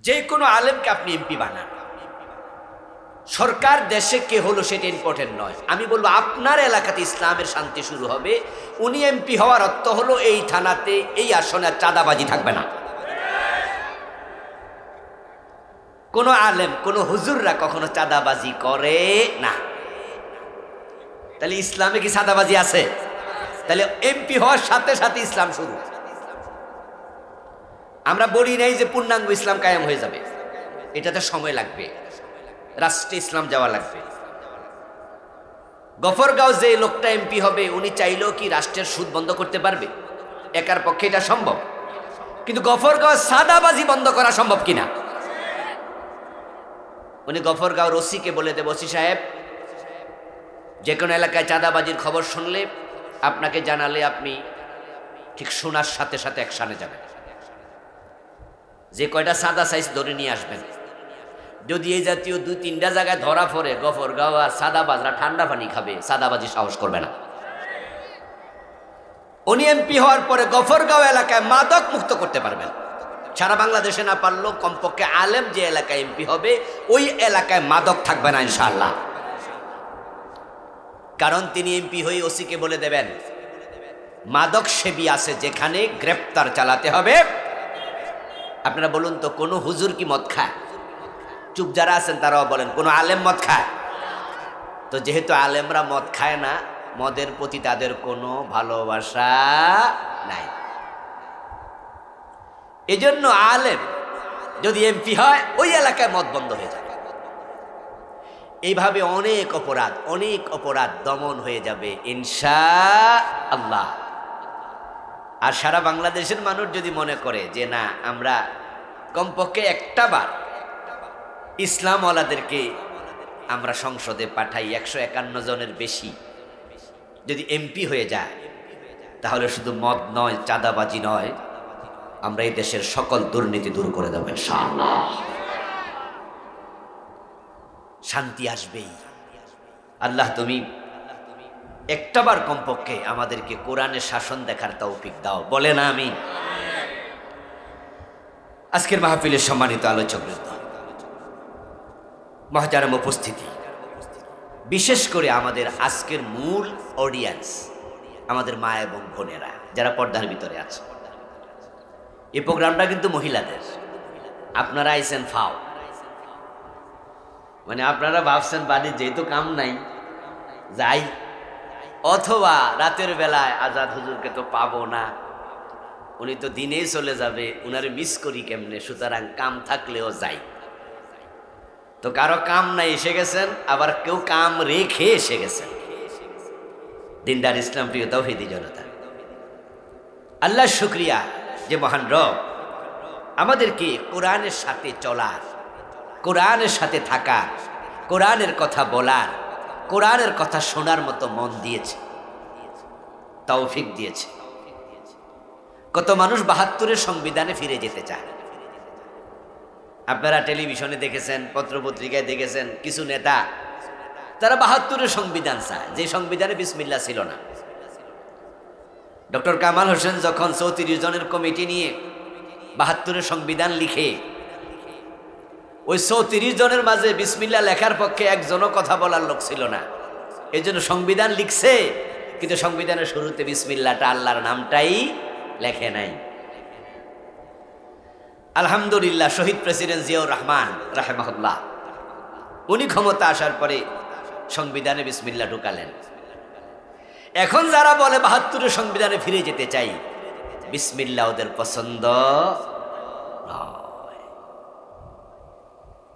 যে কোনো আলেমকে আপনি এমপি বানান, সরকার দেশে কে হলো সেটা ইম্পর্টেন্ট নয়। আমি বলবো আপনার এলাকাতে ইসলামের শান্তি শুরু হবে। উনি এমপি হওয়ার অর্থ হলো এই থানাতে এই আসনে আর চাঁদাবাজি থাকবে না। কোনো আলেম কোনো হুজুররা কখনো চাঁদাবাজি করে না। তাহলে ইসলামে কি চাঁদাবাজি আছে? তাহলে এমপি হওয়ার সাথে সাথে ইসলাম শুরু। আমরা বলি নাই যে পূর্ণাঙ্গ ইসলাম কায়েম হয়ে যাবে, এটাতে সময় লাগবে, রাষ্ট্রে ইসলাম যাওয়া লাগবে। গফরগাঁও যে লোকটা এমপি হবে উনি চাইলেও কি রাষ্ট্রের সুদ বন্ধ করতে পারবে? একার পক্ষে এটা সম্ভব। কিন্তু গফরগাঁও সাদাবাজি বন্ধ করা সম্ভব কিনা? উনি গফরগাঁও ওসিকে বলে দেব, ওসি সাহেব, যে কোনো এলাকায় চাঁদাবাজির খবর শুনলে আপনাকে জানালে আপনি ঠিক শোনার সাথে সাথে অ্যাকশনে যাবেন। যে কয়টা চাঁদা সাইজ ধরে নিয়ে আসবেন। যদি এই জাতীয় 2-3টা জায়গায় ধরা পড়ে, গফরগাঁও আর সাদাবাজরা ঠান্ডা পানি খাবে, সাদাবাজি সাহস করবে না। উনি এমপি হওয়ার পরে গফরগাঁও এলাকায় মাদক মুক্ত করতে পারবেন। সারা বাংলাদেশে না পারলেও কমপক্ষে আলেম যে এলাকায় এমপি হবে ওই এলাকায় মাদক থাকবে না ইনশাআল্লাহ। কারণ তিনি এমপি হয়ে ওসিকে বলে দেবেন, মাদক সেবী আছে যেখানে গ্রেপ্তার চালাতে হবে। আপনারা বলুন তো, কোনো হুজুর কি মদ খায়? চুপ যারা আছেন তারাও বলেন, কোনো আলেম মদ খায়? তো যেহেতু আলেমরা মদ খায় না, মদের প্রতি তাদের কোনো ভালোবাসা নাই। এজন্য আলেম যদি এমপি হয় ওই এলাকায় মদ বন্ধ হয়ে যাবে। এইভাবে অনেক অপরাধ দমন হয়ে যাবে ইনশাআল্লাহ। আর সারা বাংলাদেশের মানুষ যদি মনে করে যে না, আমরা কমপক্ষে একটা বার ইসলামওয়ালাদেরকে আমরা সংসদে পাঠাই, 151 জনের বেশি যদি এমপি হয়ে যায়, তাহলে শুধু মদ নয়, চাঁদাবাজি নয়, আমরা এই দেশের সকল দুর্নীতি দূর করে দেব ইনশাআল্লাহ। শান্তি আসবেই। আল্লাহ তুমি একটাবার কমপক্ষে আমাদেরকে কোরআনের শাসন দেখার তৌফিক দাও, বলে না আমি। আজকের মাহফিলের সম্মানিত আলোচকবৃন্দ, মহতারাম উপস্থিতি, বিশেষ করে আমাদের আজকের মূল অডিয়েন্স আমাদের মা এবং বোনেরা যারা পর্দার ভিতরে আছে। এই প্রোগ্রামটা কিন্তু মহিলাদের। আপনারা আইসেন ফাও, মানে আপনারা ভাবছেন বাড়ির যেহেতু কাম নাই যাই, অথবা রাতের বেলায় আজাদ হুজুরকে তো পাবো না, উনি তো দিনেই চলে যাবে, উনারে মিস করি কেমনে, সুতরাং কাম থাকলেও যাই। তো কারো কাম নাই এসে গেছেন, আবার কেউ কাম রেখে এসে গেছেন। দিনদার ইসলাম প্রিয় তাওহীদি জনতা, আল্লাহ শুকরিয়া যে মহান রব আমাদেরকে কোরআনের সাথে চলার, কোরআনের সাথে থাকার, কোরআনের কথা বলার, কোরআনের কথা শোনার মতো মন দিয়েছে, তৌফিক দিয়েছে। কত মানুষ 72-এর সংবিধানে ফিরে যেতে চায়। আপনারা টেলিভিশনে দেখেছেন, পত্রপত্রিকায় দেখেছেন, কিছু নেতা তারা 72-এর সংবিধান চায়, যে সংবিধানে বিসমিল্লাহ ছিল না। ডক্টর কামাল হোসেন যখন 34 জনের কমিটি নিয়ে 72-এর সংবিধান লিখে, ওই 34 জনের মাঝে বিসমিল্লাহ লেখার পক্ষে একজনও কথা বলার লোক ছিল না। এই জন্য সংবিধান লিখছে, কিন্তু সংবিধানের শুরুতে বিসমিল্লাহটা, আল্লাহর নামটাই লেখে নাই। আলহামদুলিল্লাহ, শহীদ প্রেসিডেন্ট জিয়াউর রহমান রাহেমাহুল্লাহ, উনি ক্ষমতা আসার পরে সংবিধানে বিসমিল্লাহ ঢুকালেন। এখন যারা বলে 72-এর সংবিধানে ফিরে যেতে চাই, বিসমিল্লাহ ওদের পছন্দ নয়।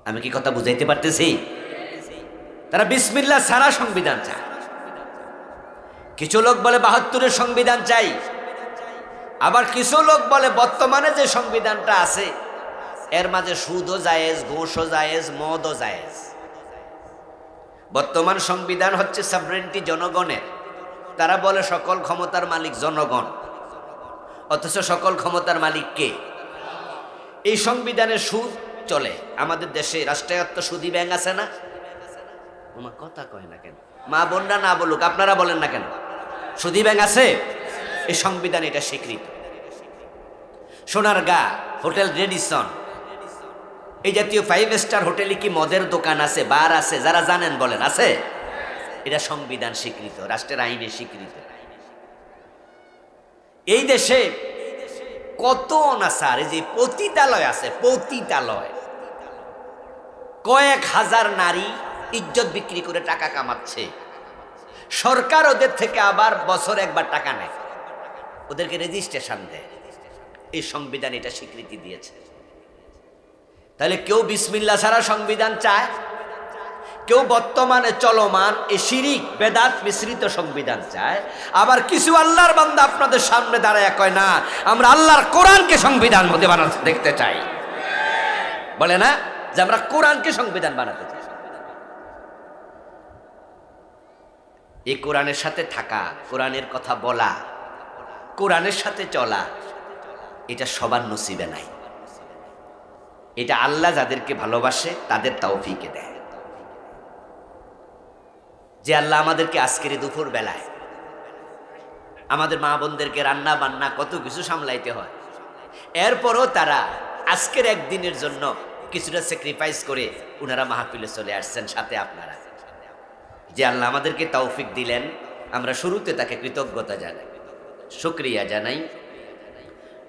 আমি কি কথা বুঝাইতে পারতেছি? তারা বিসমিল্লাহ ছাড়া সংবিধান চায়। কিছু লোক বলে 72-এর সংবিধান চাই, আবার কিছু লোক বলে বর্তমানে যে সংবিধানটা আছে এর মাঝে সুদও জায়েজ, ঘুষও জায়েজ, মদও জায়েজ। বর্তমান সংবিধান হচ্ছে সভরেন্টি জনগণের। তারা বলে সকল ক্ষমতার মালিক জনগণ, অথচ সকল ক্ষমতার মালিক কে? এই সংবিধানে সুদ চলে। আমাদের দেশে রাষ্ট্রায়ত্ত সুদী ব্যাংক আছে না? আমার কথা কয় না কেন? মা বোনরা না বলুক, আপনারা বলেন না কেন? সুদী ব্যাংক আছে। এই সংবিধান এটা স্বীকৃত। সোনারগাঁ, হোটেল রেডিসন, এই জাতীয় 5 স্টার হোটেলে কি মদের দোকান আছে, বার আছে? যারা জানেন বলেন, আছে? এটা সংবিধান স্বীকৃত, রাষ্ট্রের আইনে স্বীকৃত। এই দেশে কত অনাচার, এই যে পতিতালয় আছে, পতিতালয়, কয়েক হাজার নারী ইজ্জত বিক্রি করে টাকা কামাচ্ছে। সরকার ওদের থেকে আবার বছর একবার টাকা নেয়, ওদেরকে রেজিস্ট্রেশন দেয়। এই সংবিধান এটা স্বীকৃতি দিয়েছে। তাহলে কেউ বিসমিল্লাহ ছাড়া সংবিধান চায়, কেউ বর্তমানে চলমান এই শিরিক বেদাত মিশ্রিত সংবিধান চায়, আবার কিছু আল্লাহর বান্দা আপনাদের সামনে দাঁড়ায় কয় না, আমরা আল্লাহর কোরআনকে সংবিধান মধ্যে বানাতে দেখতে চাই। বলে না যে আমরা কোরআনকে সংবিধান বানাতে চাই। এই কোরআনের সাথে থাকা, কোরআনের কথা বলা, কোরআনের সাথে চলা, এটা সবার নসিবে নাই। এটা আল্লাহ যাদেরকে ভালোবাসে তাদের তৌফিকে দেয়। যে আল্লাহ আমাদেরকে আজকের দুপুর বেলায় আমাদের মা বোনদেরকে রান্না বান্না কত কিছু সামলাইতে হয়, এরপরও তারা আজকের একদিনের জন্য কিছুটা স্যাক্রিফাইস করে ওনারা মাহফিলে চলে আসছেন সাথে আপনারা। যে আল্লাহ আমাদেরকে তৌফিক দিলেন, আমরা শুরুতে তাকে কৃতজ্ঞতা জানাই, শুকরিয়া জানাই।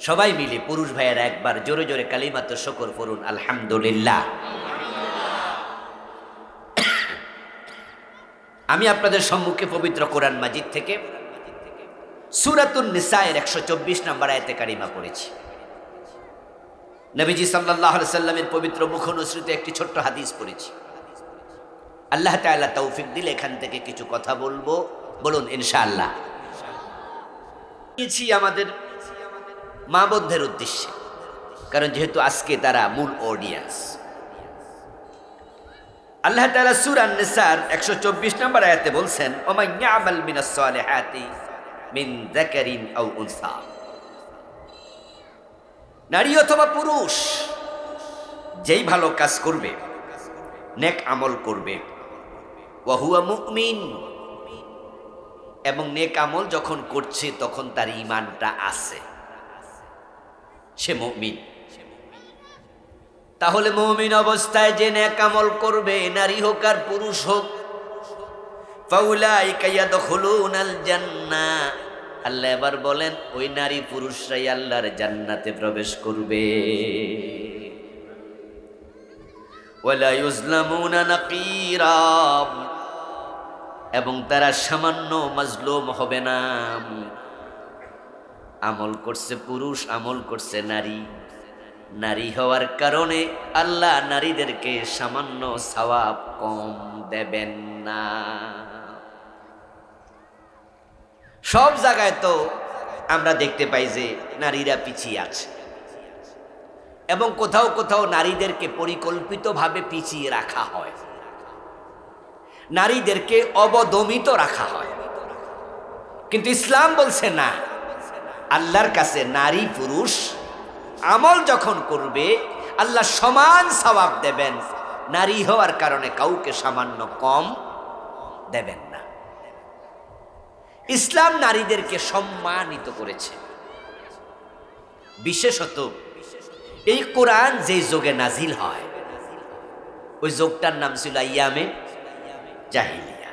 সবাই মিলে পুরুষ ভাইয়েরা একবার জোরে জোরে কালিমাতুশ শুকর পড়ুন, আলহামদুলিল্লাহ। আমি আপনাদের সম্মুখে পবিত্র কোরআন মাজিদ থেকে সূরাতুন নিসায়ের 124 নম্বর আয়াতে কারিমা পড়েছি। নবীজি সাল্লাল্লাহু আলাইহি সাল্লামের পবিত্র মুখনিসৃত একটি ছোট্ট হাদিস পড়েছি। আল্লাহ তাআলা তৌফিক দিলে এখান থেকে কিছু কথা বলবো, বলুন ইনশাআল্লাহ। আমাদের মা বোনদের উদ্দেশ্যে, কারণ যেহেতু আজকে তারা মূল অডিয়েন্স। আল্লাহ তাআলা সূরা আন-নিসার 124 নম্বর আয়াতে বলছেন, ওয়া মান ইয়ামাল মিনাস সালিহাতি মিন যাকারিন আও উনসা, নারী অথবা পুরুষ যেই ভালো কাজ করবে, নেক আমল করবে, ওয়া হুয়া মুমিন, এবং নেক আমল যখন করছে তখন তার ঈমানটা আছে, সে মুমিন। তাহলে মুমিন অবস্থায় যে নেক আমল করবে, নারী হোক আর পুরুষ হোক, ফাউলাইকা ইয়াদখুলুনাল জান্নাহ, আল্লাহ এবার বলেন ওই নারী পুরুষরাই আল্লাহর জান্নাতে প্রবেশ করবে। ওয়ালা ইউজলামুনা নাকিরা, এবং তারা সামান্য মাজলুম হবে না। আমল করছে পুরুষ, আমল করছে নারী, নারী হওয়ার কারণে আল্লাহ নারীদেরকে সামান্য সওয়াব কম দেবেন না। সব জায়গায় তো আমরা দেখতে পাই যে নারীরা পিছিয়ে আছে, এবং কোথাও কোথাও নারীদেরকে পরিকল্পিতভাবে পিছিয়ে রাখা হয়, নারীদেরকে অবদমিত রাখা হয়। কিন্তু ইসলাম বলছে না, আল্লাহর কাছে নারী পুরুষ আমল যখন করবে আল্লাহ সমান সওয়াব দেবেন, নারী হওয়ার কারণে কাউকে সামান্য কম দেবেন না। ইসলাম নারীদেরকে সম্মানিত করেছে। বিশেষত এই কোরআন যে যুগে নাজিল হয়, ওই যুগটার নাম ছিল আইয়ামে জাহিলিয়া।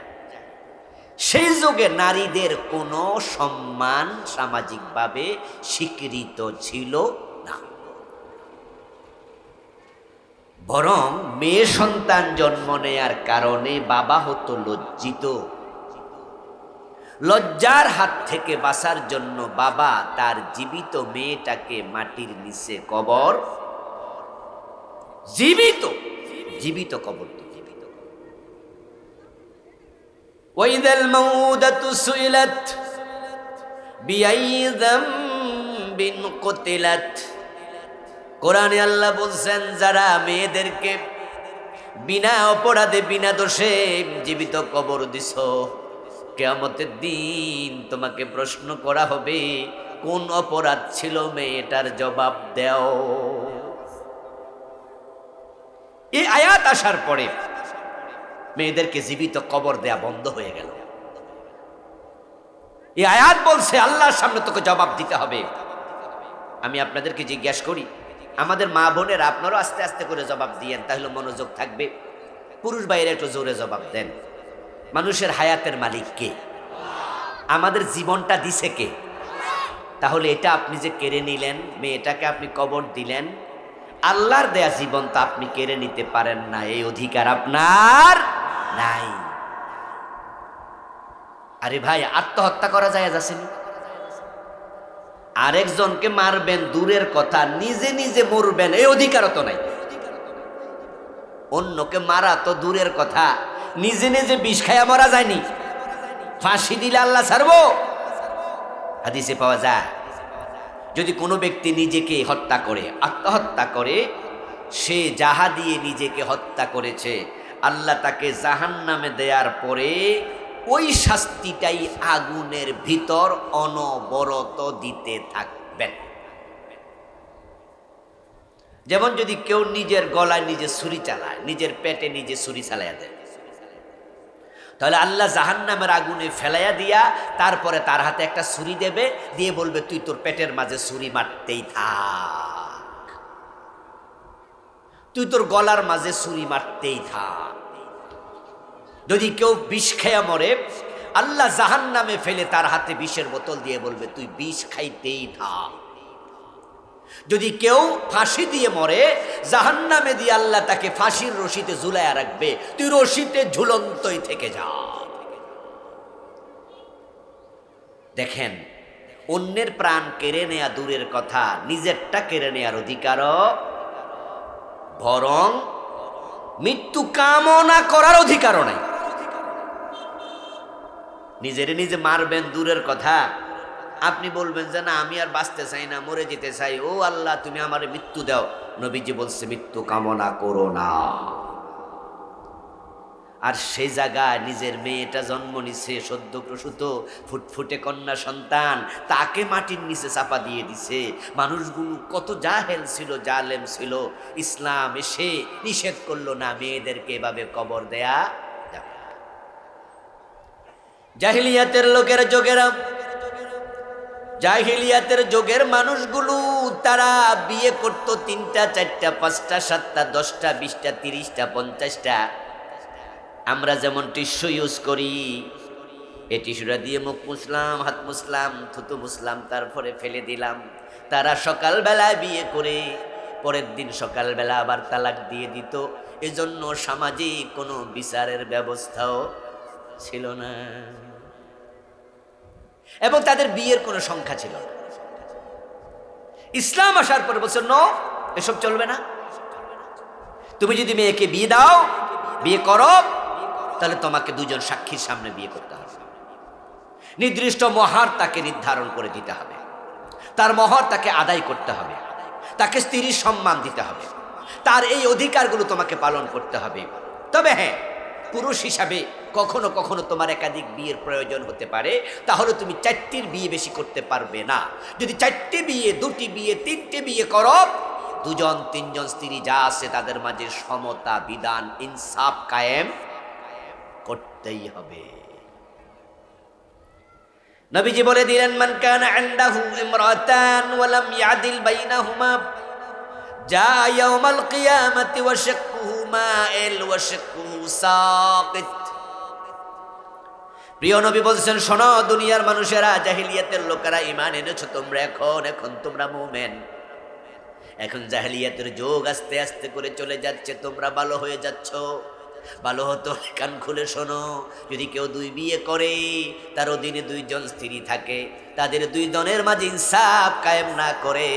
সেই যুগে নারীদের কোনো সম্মান সামাজিকভাবে স্বীকৃত ছিল না, বরং মেয়ে সন্তান জন্ম নেয়ার কারণে বাবা হতো লজ্জিত। লজ্জার হাত থেকে বাঁচার জন্য বাবা তার জীবিত মেয়েটাকে মাটির নিচে কবর, জীবিত জীবিত কবর দিত। ওয়াইদাল মাউদাতু সুইলাত বিআইয়ি যামবিন কুতিলাত, কোরআনে আল্লাহ বলছেন যারা মেয়েদেরকে বিনা অপরাধে বিনা দোষে জীবিত কবর দিছো, কিয়ামতের দিন তোমাকে প্রশ্ন করা হবে কোন অপরাধ ছিল মেয়েটার, জবাব দাও। এই আয়াত আসার পরে মেয়েদেরকে জীবিত কবর দেয়া বন্ধ হয়ে গেল। এই আয়াত বলছে আল্লাহর সামনে তোকে জবাব দিতে হবে। আমি আপনাদেরকে জিজ্ঞাসা করি, আমাদের মা বোনের আপনারও আস্তে আস্তে করে জবাব দিয়েন, তাহলে মনোযোগ থাকবে। পুরুষ বাইরে একটু জোরে জবাব দেন। মানুষের হায়াতের মালিক কে? আমাদের জীবনটা দিছে কে? তাহলে এটা আপনি যে কেড়ে নিলেন, মেয়েটাকে আপনি কবর দিলেন, আল্লাহর দেয়া জীবন তো আপনি কেড়ে নিতে পারেন না, এই অধিকার আপনার নাই। আরে ভাই, আত্মহত্যা করা যায় যাচ্ছেনি? আরেকজনকে মারবেন দূরের কথা, নিজে নিজে মরবেন এই অধিকারও তো নাই। অন্যকে মারা তো দূরের কথা, নিজে নিজে বিষ খাইয়া মরা যায়নি। ফাঁসি দিলে আল্লাহ ছাড়বো? হাদিসে পাওয়া যায়, যদি কোনো ব্যক্তি নিজেকে হত্যা করে, আত্মহত্যা করে, সে যাহা দিয়ে নিজেকে হত্যা করেছে, আল্লাহ তাকে জাহান্নামে দেওয়ার পরে ওই শাস্তিটাই আগুনের ভিতর অনবরত দিতে থাকবেন। যেমন যদি কেউ নিজের গলায় নিজে ছুরি চালায়, নিজের পেটে নিজে ছুরি চালাইয়া দেয়, তাহলে আল্লাহ জাহান্নামের আগুনে ফেলাইয়া দিয়া তারপরে তার হাতে একটা ছুরি দেবে, দিয়ে বলবে তুই তোর পেটের মাঝে ছুরি মারতেই থাক, তুই তোর গলার মাঝে ছুরি মারতেই থাক। যদি কেউ বিষ খেয়া মরে, আল্লাহ জাহান্নামে ফেলে তার হাতে বিষের বোতল দিয়ে বলবে তুই বিষ খাইতেই থাক। যদি কেউ ফাঁসি দিয়ে মরে, জাহান্নামে দিয়ে আল্লাহ তাকে ফাঁসির রশিতে ঝুলাইয়া রাখবে, তুই রশিতে ঝুলন্তই থেকে যা। দেখেন, অন্যের প্রাণ কেড়ে নেয়া দূরের কথা, নিজেরটা কেড়ে নেয়ার অধিকারও, বরং মৃত্যু কামনা করার অধিকারও নাই। নিজেরে নিজে মারবেন দূরের কথা, আপনি বলবেন যে না আমি আর বাঁচতে চাই না, মরে যেতে চাই, ও আল্লাহ তুমি আমার মৃত্যু দাও। নবীজি বলছে মৃত্যু কামনা করো না। আর সেই জায়গায় নিজের মেয়েটা জন্ম নিছে, সদ্য প্রসূত ফুটফুটে কন্যা সন্তান, তাকে মাটির নিচে চাপা দিয়ে দিছে। মানুষগুলো কত জাহেল ছিল, জালেম ছিল। ইসলাম এসে নিষেধ করলো না মেয়েদেরকে এভাবে কবর দেয়া যাবে। জাহিলিয়াতের লোকের যোগেরা, জাহিলিয়াতের যুগের মানুষগুলো তারা বিয়ে করত 3টা 4টা 5টা 7টা 10টা 20টা 30টা 50টা। আমরা যেমন টিস্যু ইউজ করি, এই টিস্যুটা দিয়ে মুখ মুছলাম, হাত মুছলাম, থুতু মুছলাম, তারপরে ফেলে দিলাম। তারা সকালবেলায় বিয়ে করে পরের দিন সকালবেলা আবার তালাক দিয়ে দিত। এজন্য সামাজিক কোনো বিচারের ব্যবস্থাও ছিল না, এবং তাদের বিয়ের কোনো সংখ্যা ছিল না। ইসলাম আসার পরে বলছে নো, এসব চলবে না। তুমি যদি মেয়েকে বিয়ে দাও, বিয়ে করো, তাহলে তোমাকে 2জন সাক্ষীর সামনে বিয়ে করতে হবে। নির্দিষ্ট মহার তাকে নির্ধারণ করে দিতে হবে, তার মহর তাকে আদায় করতে হবে, তাকে স্ত্রীর সম্মান দিতে হবে, তার এই অধিকারগুলো তোমাকে পালন করতে হবে। তবে হ্যাঁ, পুরুষ হিসাবে কখনো কখনো তোমার একাধিক বিয়ের প্রয়োজন হতে পারে, তাহলে তুমি 4টির বিয়ে বেশি করতে পারবে না। যদি 4টি বিয়ে, 2টি বিয়ে, 3টে বিয়ে করো, 2জন 3জন স্ত্রী যা আছে তাদের মাঝে সমতা বিধান ইনসাফ কায়েম করতেই হবে। নবীজি বলে দিলেন মান কানা ইনদাহু ইমরাতান ওয়া লাম ইয়াদিল বাইনাহুমা জা ইয়াউমাল কিয়ামাতি ওয়া শাক্কুহু মাইল ওয়া শাক্কুহু সাকিত। প্রিয় নবী বলছেন, শোনো দুনিয়ার মানুষেরা, জাহিলিয়াতের লোকেরা ঈমান এনেছো তোমরা, এখন তোমরা মুমিন। এখন জাহিলিয়াতের যুগ আস্তে আস্তে করে চলে যাচ্ছে, তোমরা ভালো হয়ে যাচ্ছ। ভালো হতো কান খুলে শোনো, যদি কেউ 2 বিয়ে করে, তার অধীনে 2জন স্ত্রী থাকে, তাদের 2 জনের মাঝে ইনসাফ কায়েম না করে,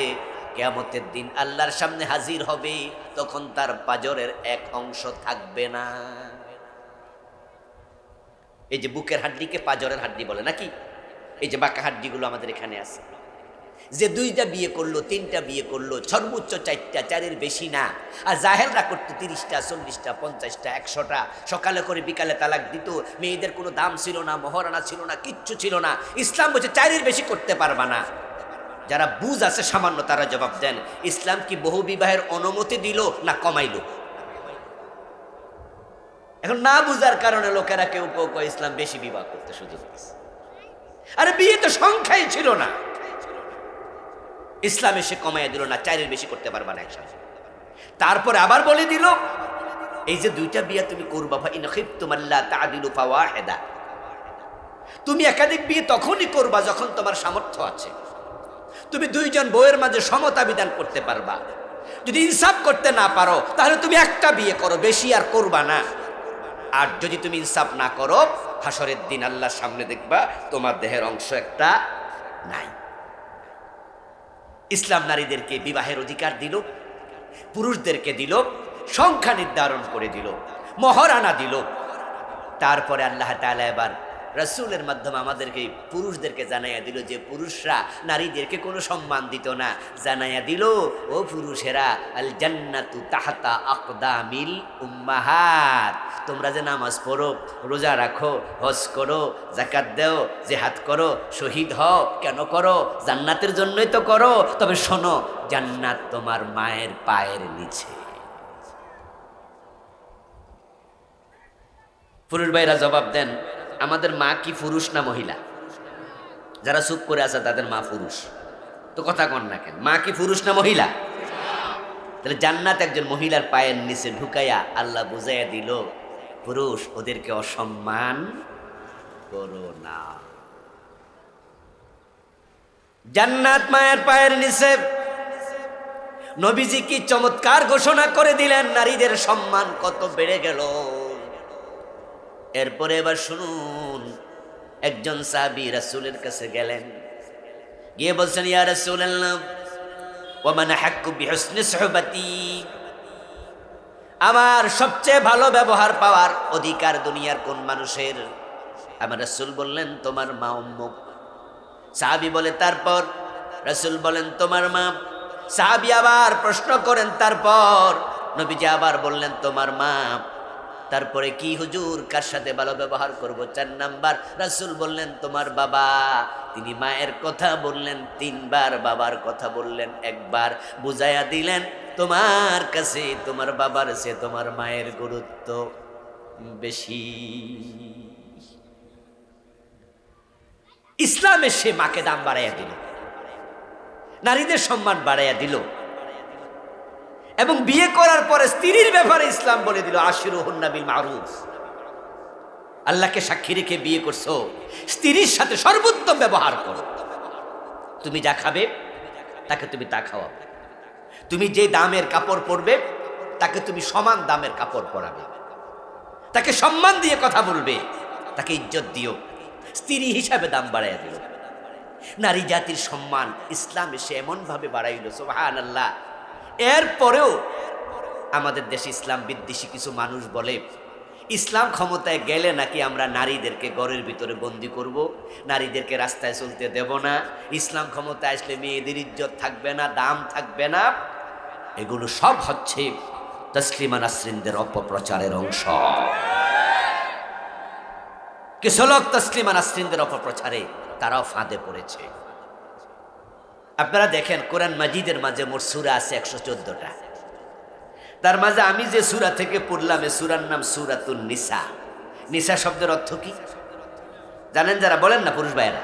কিয়ামতের দিন আল্লাহর সামনে হাজির হবে, তখন তার পাজরের এক অংশ থাকবে না। এই যে বুকের হাড্ডিকে পাজরের হাড্ডি বলে নাকি, এই যে বাঁকা হাড্ডিগুলো আমাদের এখানে আছে। যে 2টা বিয়ে করলো, 3টা বিয়ে করলো, সর্বোচ্চ 4টা, 4-এর বেশি না। আর জাহেলরা করতো 30টা 40টা 50টা 100টা, সকালে করে বিকালে তালাক দিত। মেয়েদের কোনো দাম ছিল না, মহারানা ছিল না, কিচ্ছু ছিল না। ইসলাম বলছে 4-এর বেশি করতে পারবা না। যারা বুঝ আছে সামান্য, তারা জবাব দেন, ইসলাম কি বহু বিবাহের অনুমতি দিল না কমাইল? এখন না বুঝার কারণে লোকেরা কেউ কেউ ইসলাম বেশি বিবাহ করতে সুযোগ দিচ্ছে। আরে বিয়ে তো সংখ্যাই ছিল না। ইসলাম এসে কমাইয়া দিল না, 4-এর বেশি করতে পারবা না একসাথে। তারপরে আবার বলে দিল এই যে 2টা বিয়ে তুমি করবা, ইন খিফতুম আল্লা তা'দিলু ফাওয়াহিদা, তুমি একাধিক বিয়ে তখনই করবা যখন তোমার সামর্থ্য আছে, তুমি 2 জন বউয়ের মাঝে সমতা বিধান করতে পারবা। যদি ইনসাফ করতে না পারো তাহলে তুমি একটা বিয়ে করো, বেশি আর করবা না। আর যদি তুমি ইনসাফ না করো, হাসরের দিন আল্লাহর সামনে দেখবা তোমার দেহের অংশ একটা নাই। ইসলাম নারীদেরকে বিবাহের অধিকার দিল, পুরুষদেরকে দিল, সংখ্যা নির্ধারণ করে দিল, মহারানা দিল। তারপরে আল্লাহ তাআলা এবার রাসূলের মাধ্যমে আমাদেরকে পুরুষদেরকে জানাইয়া দিল যে পুরুষরা নারীদেরকে কোনো সম্মান দিত না। জানাইয়া দিল, ও পুরুষেরা, আল জান্নাতু তাহতা আকদামিল উম্মাহাত, তোমরা যে নামাজ পড়ো, রোজা রাখো, হজ করো, যাকাত দাও, জিহাদ করো, শহীদ হও, কেন করো? জান্নাতের জন্যই তো করো। তবে শোনো, জান্নাত তোমার মায়ের পায়ের নিচে। পুরুষ ভাইরা জবাব দেন, আমাদের মা কি পুরুষ না মহিলা? যারা চুপ করে আছে তাদের মা পুরুষ, তো কথা কন না কেন? মা কি পুরুষ না মহিলা? তাহলে জান্নাত একজন মহিলার পায়ের নিচে ঢুকাইয়া আল্লাহ বুঝাইয়া দিল, পুরুষ ওদেরকে অসম্মান করো না। জান্নাত মায়ের পায়ের নিচে। নবীজি কি চমৎকার ঘোষণা করে দিলেন, নারীদের সম্মান কত বেড়ে গেল। এরপরে এবার শুনুন, একজন সাহাবী রাসূলের কাছে গেলেন, গিয়ে বলছেন, ইয়া রাসূলুল্লাহ, ওয়া মান হাক্কু বিহুসনি সুহবাতি, আমার সবচেয়ে ভালো ব্যবহার পাওয়ার অধিকার দুনিয়ার কোন মানুষের? আমার রাসূল বললেন, তোমার মা উম্মুক। সাহাবী বলে, তারপর? রাসূল বলেন, তোমার মা। সাহাবী আবার প্রশ্ন করেন, তারপর? নবীজি আবার বললেন, তোমার মা। তারপরে কি হুজুর, কার সাথে ভালো ব্যবহার করব? 4 নাম্বার রাসূল বললেন, তোমার বাবা। তিনি মায়ের কথা বললেন 3 বার, বাবার কথা বললেন 1 বার, বুঝাইয়া দিলেন তোমার কাছে তোমার বাবার চেয়ে তোমার মায়ের গুরুত্ব বেশি। ইসলাম এসে মাকে দাম বাড়াইয়া দিল, নারীদের সম্মান বাড়াইয়া দিল, এবং বিয়ে করার পরে স্ত্রীর ব্যাপারে ইসলাম বলে দিল, আশিরুহুন্না বিল মারুফ। আল্লাহকে সাক্ষী রেখে বিয়ে করছো, স্ত্রীর সাথে সর্বোত্তম ব্যবহার করো। তুমি যা খাবে তাকে তুমি তা খাওয়াবে, তুমি যে দামের কাপড় পরবে তাকে তুমি সমান দামের কাপড় পরাবে, তাকে সম্মান দিয়ে কথা বলবে, তাকে ইজ্জত দিও। স্ত্রী হিসাবে দাম বাড়াইয়া দিল। নারী জাতির সম্মান ইসলাম এসে এমনভাবে বাড়াইল, সুবহানাল্লাহ। এরপরেও আমাদের দেশে ইসলাম বিদ্বেষী কিছু মানুষ বলে, ইসলাম ক্ষমতায় গেলে নাকি আমরা নারীদেরকে ঘরের ভিতরে বন্দি করব, নারীদেরকে রাস্তায় চলতে দেব না, ইসলাম ক্ষমতায় আসলে মেয়েদের ইজ্জত থাকবে না, দাম থাকবে না। এগুলো সব হচ্ছে তসলিমা নাসরিনদের অপপ্রচারের অংশ। কিছু লোক তসলিমা নাসরিনদের অপপ্রচারে তারাও ফাঁদে পড়েছে। আপনারা দেখেন, কোরআন মাজিদের মাঝে মোট সূরা আছে 114টা। তার মাঝে আমি যে সূরা থেকে পড়লাম, এই সূরার নাম সূরাতুন নিসা। নিসা শব্দের অর্থ কি জানেন? যারা বলেন না পুরুষ ভাইয়েরা,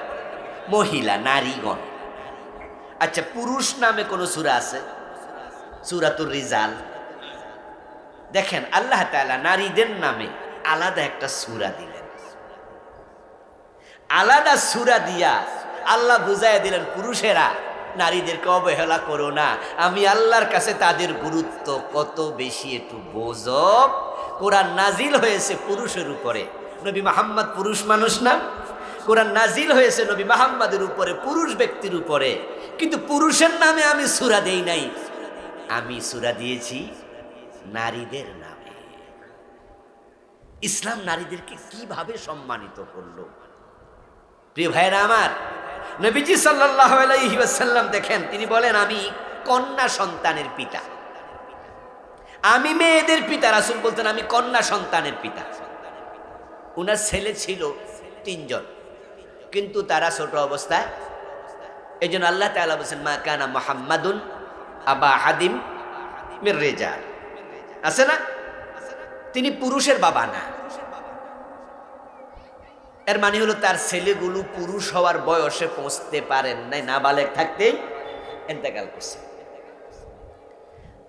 মহিলা, নারীগণ। আচ্ছা, পুরুষ নামে কোন সূরা আছে? সূরাতুর রিজাল। দেখেন, আল্লাহ তাআলা নারীদের নামে আলাদা একটা সূরা দিলেন। আলাদা সূরা দিয়া আল্লাহ বুঝাইয়া দিলেন, পুরুষেরা নারীদেরকে অবহেলা করো না, আমি আল্লাহর কাছে তাদের গুরুত্ব কত বেশি একটু বোঝো। কোরআন নাজিল হয়েছে পুরুষের উপরে, নবী মুহাম্মদ পুরুষ মানুষ না? কোরআন নাজিল হয়েছে নবী মুহাম্মদের উপরে, পুরুষ ব্যক্তির উপরে, কিন্তু পুরুষের নামে আমি সূরা দেই নাই, আমি সূরা দিয়েছি নারীদের নামে। ইসলাম নারীদেরকে কিভাবে সম্মানিত করলো! প্রিয় ভাইরা আমার, নবীজি সাল্লাল্লাহু আলাইহি ওয়াসাল্লাম দেখেন, তিনি বলেন, আমি কন্যা সন্তানের পিতা, আমি মেয়েদের পিতা। রাসূল বলতেন, আমি কন্যা সন্তানের পিতা। উনার ছেলে ছিল 3 জন, কিন্তু তারা ছোট অবস্থায়। এই জন্য আল্লাহ তাআলা বলেছেন, মা কানা মুহাম্মাদুন আবা হাদিম মির রিজাল। আছে না? তিনি পুরুষের বাবা না। এর মানে হলো তার ছেলেগুলো পুরুষ হওয়ার বয়সে পৌঁছতে পারেন নাই, নাবালেগ থাকতেই ইন্তেকাল করছে।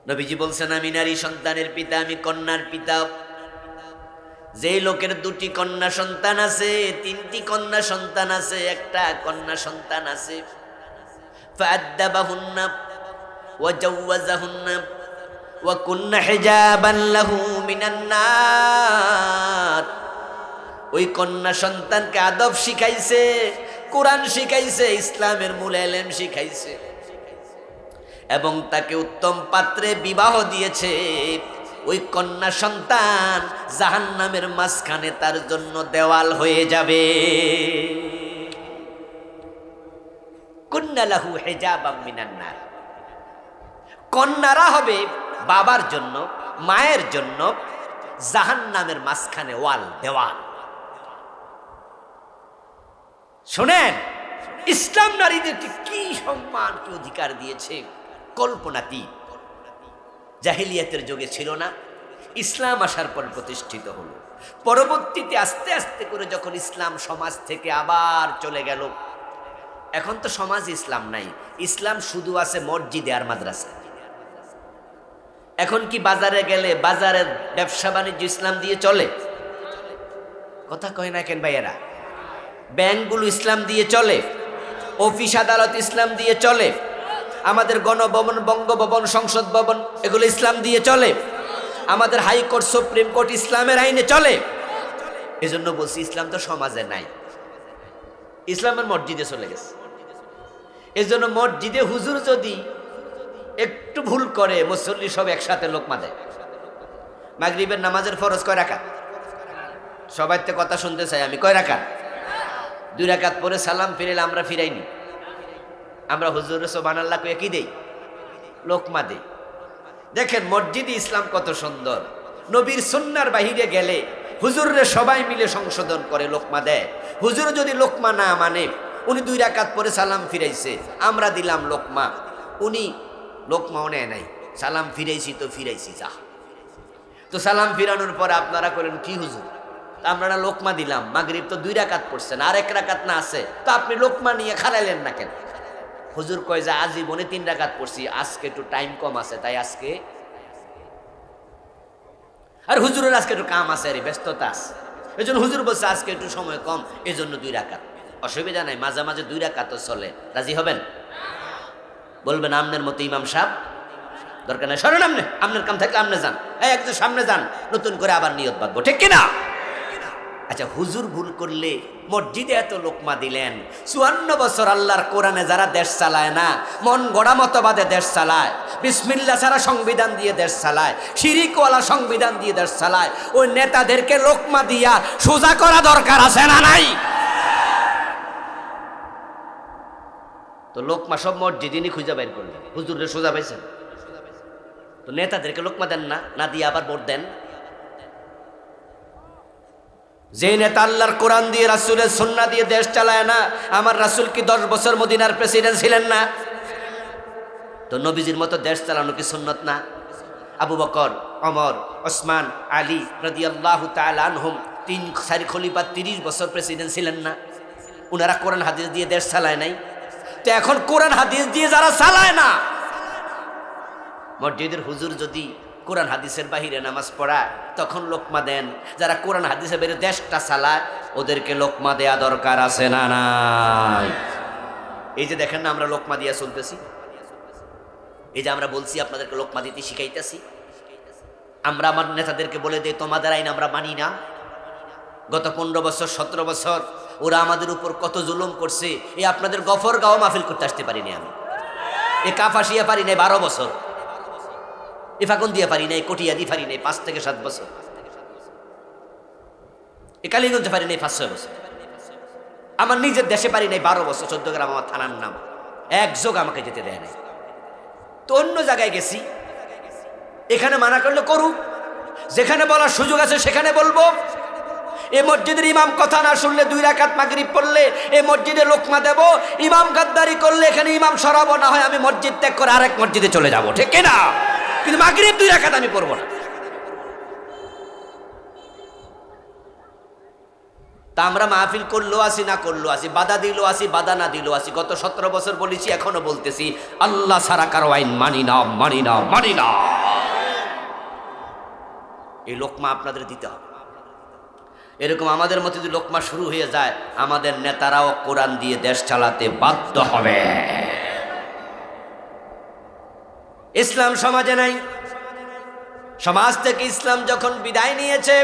নবীজি বলছেন, আমি নারী সন্তানের পিতা, আমি কন্যার পিতা। যেই লোকের দুটি কন্যা সন্তান আছে, তিনটি কন্যা সন্তান আছে, একটা কন্যা সন্তান আছে, ফাআদ্দাবাহুন্না ওয়া জাওয়াজাহুন্না ওয়া কুন্না হিজাবান লাহু মিনান নার। ওই কন্যা সন্তানকে আদব শিখাইছে, কোরআন শিখাইছে, ইসলামের মূল ইলম শিখাইছে এবং তাকে উত্তম পাত্রে বিবাহ দিয়েছে। ওই কন্যা সন্তান জাহান্নামের মাঝখানে তার জন্য দেওয়াল হয়ে যাবে। কুন্না লাহু হিজাবাম মিনান নার। কন্যারা হবে বাবার জন্য, মায়ের জন্য জাহান্নামের মাঝখানে ওয়াল, দেওয়াল। শোনেন, ইসলাম নারীদেরকে কি সম্মান, কি অধিকার দিয়েছে, কল্পনাতীত। জাহিলিয়াতের যুগে ছিল না, ইসলাম আসার পর প্রতিষ্ঠিত হলো। পরবর্তীতে আস্তে আস্তে করে যখন ইসলাম সমাজ থেকে আবার চলে গেল, এখন তো সমাজ ইসলাম নাই, ইসলাম শুধু আছে মসজিদে আর মাদ্রাসা। এখন কি বাজারে গেলে বাজারের ব্যবসা বাণিজ্য ইসলাম দিয়ে চলে? কথা কয় না কেন ভাইয়েরা? ব্যাংকগুলো ইসলাম দিয়ে চলে, অফিস আদালত ইসলাম দিয়ে চলে, আমাদের গণভবন, বঙ্গভবন, সংসদ ভবন এগুলো ইসলাম দিয়ে চলে, আমাদের হাইকোর্ট, সুপ্রিম কোর্ট ইসলামের আইনে চলে। এজন্য বলছি ইসলাম তো সমাজে নাই, ইসলামের মসজিদে চলে গেছে। এজন্য মসজিদে হুজুর যদি একটু ভুল করে, মুসল্লি সব একসাথে লোকমা দেয়। মাগরিবের নামাজের ফরজ কয় রাকাত? সবাই তো কথা শুনতে চাই আমি, কয় রাকাত? 2 রাকাত পরে সালাম ফিরাইলে আমরা ফিরাইনি, আমরা হুজুরের সুবহানাল্লাহ কইয়া কি দেই? লোকমা দেই। দেখেন মসজিদে ইসলাম কত সুন্দর। নবীর সুন্নাহর বাহিরে গেলে হুজুররে সবাই মিলে সংশোধন করে লোকমা দেয়। হুজুর যদি লোকমা না মানে, উনি 2 রাকাত পরে সালাম ফিরাইছে, আমরা দিলাম লোকমা, উনি লোকমাও নেয় নাই, সালাম ফিরাইছি তো ফিরাইছি, যা। তো সালাম ফিরানোর পরে আপনারা করেন কি হুজুর, আমরা লোকমা দিলাম, মাগরিব তো 2 রাকাত পড়ছেন, আর 1 রাকাত না আছে, তো আপনি লোকমা নিয়ে খাড়াইলেন না কেন? হুজুর কয় যে আজীবনে 3 রাকাত পড়ছি, আজকে একটু টাইম কম আছে তাই আজকে, আর হুজুরের আজকে একটু কাম আছে, আর ব্যস্ততা আছে, এই জন্য হুজুর বলছে আজকে একটু সময় কম, এই জন্য 2 রাকাত। অসুবিধা নাই, মাঝে মাঝে 2 রাকাতও চলে। রাজি হবেন? বলবেন আমনের মতো ইমাম সাহেব দরকার নাই, সরেন আমনে, আমনের কাম থাকলে আমনে যান, একজন সামনে যান, নতুন করে আবার নিয়ত বাঁধবো, ঠিক কিনা? আচ্ছা, হুজুর ভুল করলে মসজিদে এত লোকমা দিলেন, 54 বছর আল্লাহর কোরআনে যারা দেশ চালায় না, মন গড়া মতবাদে দেশ চালায়, বিসমিল্লাহ ছাড়া সংবিধান দিয়ে দেশ চালায়, শিরিকওয়ালা সংবিধান দিয়ে দেশ চালায়, ওই নেতাদেরকে লোকমা দিয়া সোজা করা দরকার আছে না নাই? তো লোকমা সব মসজিদিনই খুঁজে বের করলেন, হুজুরে সোজা পাইছেন। তো নেতাদেরকে লোকমা দেন না, না দিয়ে আবার ভোট দেন। যে নেতা আল্লাহর কোরআন দিয়ে, রাসূলের সুন্নাহ দিয়ে দেশ চালায় না, আমার রাসূল কি 10 বছর মদিনার প্রেসিডেন্ট ছিলেন না? তো নবীজির মতো দেশ চালানো কি সুন্নত না? আবু বকর, ওমর, ওসমান, আলী রাদিয়াল্লাহু তাআলা আনহুম 3 খলিফা 30 বছর প্রেসিডেন্ট ছিলেন না? উনারা কোরআন হাদিস দিয়ে দেশ চালায় নাই? তো এখন কোরআন হাদিস দিয়ে যারা চালায় না, মসজিদের হুজুর যদি কোরআন হাদিসের বাহিরে নামাজ পড়ায় তখন লোকমা দেন, যারা কোরআন হাদিসের বাইরে দেশটা চালায় ওদেরকে লোকমা দেয়া দরকার আছে না নাই? এই যে দেখেন না আমরা লোকমা দিয়া চলতেছি, এই যে আমরা বলছি আপনাদেরকে লোকমা দিতে শিখাইতেছি, আমরা আমার নেতাদেরকে বলে দিই তোমাদের আইন আমরা মানি না। গত 15 বছর 17 বছর ওরা আমাদের উপর কত জুলুম করছে, এই আপনাদের গফর গাঁও মাহফিল করতে আসতে পারিনি আমি, এ কাফাসিয়া পারি নাই 12 বছর, ইফাকুন দিয়ে পারি নাই, কটিয়াদি পারি নাই 5 থেকে 7 বছর, এ কালীগঞ্জে পারি নাই 5-6 বছর, আমার নিজের দেশে পারি নাই 12 বছর, 14 গ্রাম আমার থানার নাম, এক যোগ আমাকে যেতে দেয় নাই। তো অন্য জায়গায় গেছি, এখানে মানা করলে করুক, যেখানে বলার সুযোগ আছে সেখানে বলবো। এই মসজিদের ইমাম কথা না শুনলে 2 রাকাত মাগরিব পড়লে এই মসজিদে লোকমা দেব, ইমাম গাদ্দারি করলে এখানে ইমাম সরাবো, না হয় আমি মসজিদ ত্যাগ করে আরেক মসজিদে চলে যাব, ঠিক কিনা? কিন্তু মাগরিব 2 রাকাত আমি পড়বো না। তা আমরা মাহফিল করলেও আসি না করলেও আসি, বাধা দিলেও আসি বাধা না দিলেও আসি, গত 17 বছর বলেছি, এখনো বলতেছি, আল্লাহ ছাড়া কারো আইন মানি না, মানি না, মানি না। এই লোকমা আপনাদের দিতে হবে। এরকম আমাদের মতো যদি লোকমা শুরু হয়ে যায়, আমাদের নেতারাও কোরআন দিয়ে দেশ চালাতে বাধ্য হবে। ইসলাম সমাজে নাই। সমাজ থেকে ইসলাম যখন বিদায় নিয়েছে,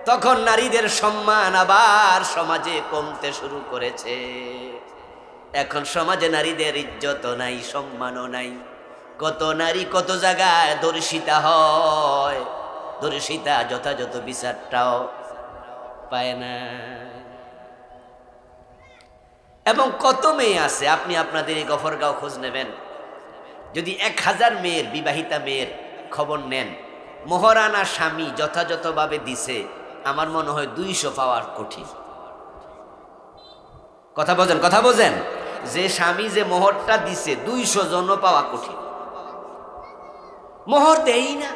তখন নারীদের সম্মান আবার সমাজে কমতে শুরু করেছে। এখন সমাজে নারীদের ইজ্জতও নাই, সম্মানও নাই। কত নারী কত জায়গায় ধর্ষিতা হয়, ধর্ষিতা যথাযথ বিচারটাও পায় না। এবং কত মেয়ে আছে, আপনি আপনাদের এই গফরগাঁও খোঁজ নেবেন, যদি 1000 মেয়ের, বিবাহিতা মেয়ের খবর নেন, মোহরানা স্বামী যথাযথভাবে দিছে, আমার মনে হয় 200 পাওয়ার কঠিন। কথা বোঝেন, কথা বোঝেন, যে স্বামী যে মোহরটা দিছে 200 জন পাওয়া কঠিন। মোহর দেই না,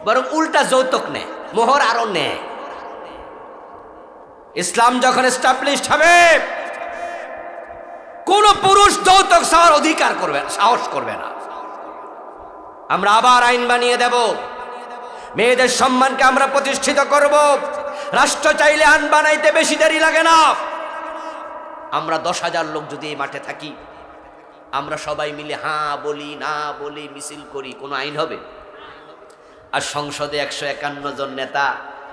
বরং উল্টা যৌতুক নেয়, মোহর আরো নেয়। ইসলাম যখন এস্টাবলিশড হবে, কোন পুরুষ যৌতুক চাওয়ার অধিকার করবে, সাহস করবে না। আমরা আবার আইন বানিয়ে দেব, মেয়েদের সম্মানকে আমরা প্রতিষ্ঠিত করব। রাষ্ট্র চাইলে আইন বানাইতে বেশি দেরি লাগে না। আমরা 10,000 লোক যদি এই মাঠে থাকি, আমরা সবাই মিলে হ্যাঁ বলি না বলি মিছিল করি, কোনো আইন হবে? আর সংসদে 151 জন নেতা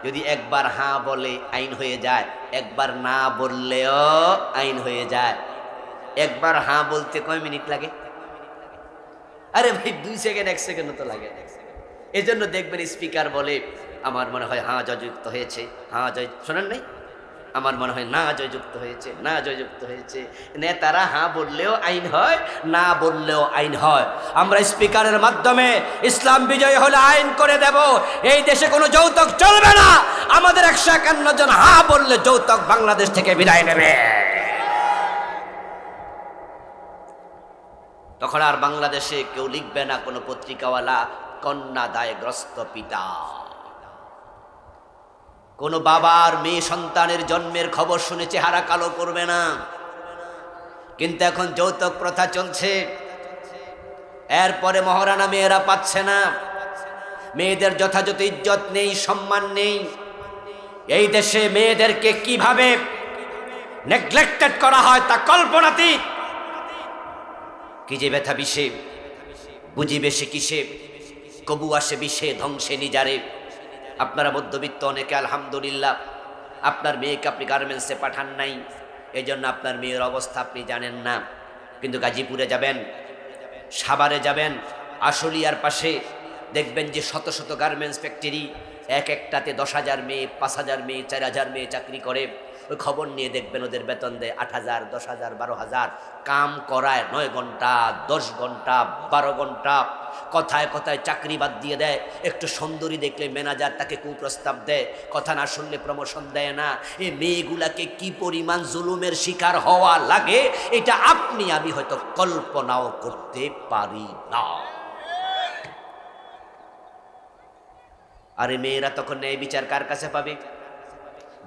যদি একবার হ্যাঁ বলে আইন হয়ে যায়, একবার না বললেও আইন হয়ে যায়। একবার হ্যাঁ বলতে কয় মিনিট লাগে? আরে ভাই 2 সেকেন্ড 1 সেকেন্ড তো লাগে না। এই জন্য দেখবেন স্পিকার বলে, আমার মনে হয় হ্যাঁ জয়যুক্ত হয়েছে, হ্যাঁ জয়, শোনেন নাই? আমার মনে হয় না জয়যুক্ত হয়েছে, না জয়যুক্ত হয়েছে। নেতারা হ্যাঁ বললেও আইন হয়, না বললেও আইন হয়। আমরা স্পিকারের মাধ্যমে ইসলাম বিজয় হলে আইন করে দেব, এই দেশে কোনো যৌতুক চলবে না। আমাদের 151 জন হ্যাঁ বললে যৌতুক বাংলাদেশ থেকে বিদায় নেবে। তখন আর বাংলাদেশে কেউ লিখবে না কোনো পত্রিকাওয়ালা কন্যা দায়গ্রস্ত পিতা। কোনো বাবার মেয়ে সন্তানের জন্মের খবর শুনে চেহারা কালো করবে না। কিন্তু এখন যৌতুক প্রথা চলছে, এরপরে মহারানা মেয়েরা পাচ্ছে না, মেয়েদের যথাযথ ইজ্জত নেই, সম্মান নেই। এই দেশে মেয়েদেরকে কিভাবে নেগলেক্টেড করা হয় তা কল্পনাতীত। কি যে ব্যথা বিষে, বুঝিবে সে কিসে, কবু আসে বিষে ধ্বংসে নিজারে। আপনারা মধ্যবিত্ত অনেকে, আলহামদুলিল্লাহ, আপনার মেয়েকে আপনি গার্মেন্টসে পাঠান নাই, এই জন্য আপনার মেয়ের অবস্থা আপনি জানেন না। কিন্তু গাজীপুরে যাবেন, সাভারে যাবেন, আশুলিয়ার পাশে দেখবেন যে শত শত গার্মেন্টস ফ্যাক্টরি, এক একটাতে 10,000 মেয়ে, 5,000 মেয়ে, 4,000 মেয়ে চাকরি করে। ওই খবর নিয়ে দেখবেন ওদের বেতন দেয় 8,000, 10,000, 12,000। কাম করায় 9 ঘন্টা, 10 ঘন্টা, 12 ঘন্টা। কথায় কথায় চাকরি বাদ দিয়ে দেয়। একটু সুন্দরী দেখলে ম্যানেজার তাকে কুপ্রস্তাব দেয়, কথা না শুনলে প্রমোশন দেয় না। এই মেয়েগুলাকে কি পরিমাণ জুলুমের শিকার হওয়া লাগে, এটা আপনি আমি হয়তো কল্পনাও করতে পারি না। আরে মেয়েরা তখন ন্যায় বিচার কার কাছে পাবে?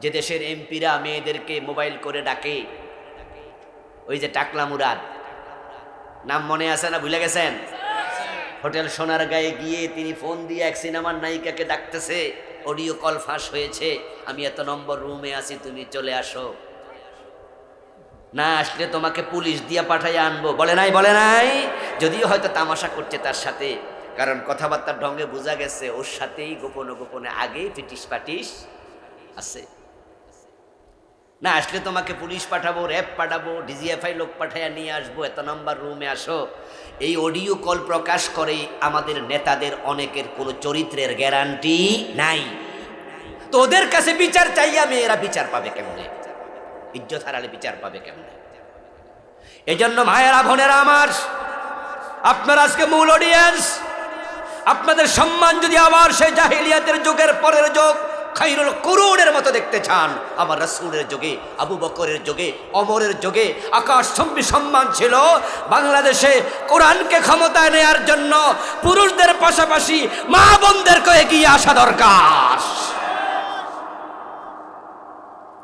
যে দেশের এমপিরা মেয়েদেরকে মোবাইল করে ডাকে, ওই যে টাকলা মুরাদ, নাম মনে আছে না ভুলে গেছেন? হোটেল সোনার গায়ে গিয়ে তিনি ফোন দিয়ে এক সিনেমার নায়িকাকে ডাকতেছে, অডিও কল ফাঁস হয়েছে, আমি এত নম্বর রুমে আছি, তুমি চলে আসো, না আসলে তোমাকে পুলিশ দিয়ে পাঠাইয়া আনবো। বলে নাই, বলে নাই? যদিও হয়তো তামাশা করছে তার সাথে, কারণ কথাবার্তার ঢঙ্গে বোঝা গেছে ওর সাথেই গোপনে গোপনে আগেই ফিটিস পাটিস আছে। না আসলে তোমাকে পুলিশ পাঠাবো, র্যাব পাঠাবো, ডিজিএফআই লোক পাঠাইয়া নিয়ে আসবো, এত নাম্বার রুমে আসো। এই অডিও কল প্রকাশ করে আমাদের নেতাদের অনেকের কোনো চরিত্রের গ্যারান্টি নাই। তো ওদের কাছে বিচার চাইয়া মেয়েরা বিচার পাবে কেমনে? ইজ্জত হারালে বিচার পাবে কেমনে? এই জন্য ভাইয়েরা বোনেরা আমার, আপনার আজকে মূল অডিয়েন্স, আপনাদের সম্মান যদি আবার সেই জাহিলিয়াতের যুগের পরের যুগ খাইরুল কুরুনের মতো দেখতে চান, আমার রাসূলের যুগে, আবু বকরের যুগে, ওমরের যুগে আকাশচুম্বী সম্মান ছিল। বাংলাদেশে কোরআনকে ক্ষমতায় নেয়ার জন্য পুরুষদের পাশাপাশি মা বোনদেরকে এগিয়ে আসা দরকার।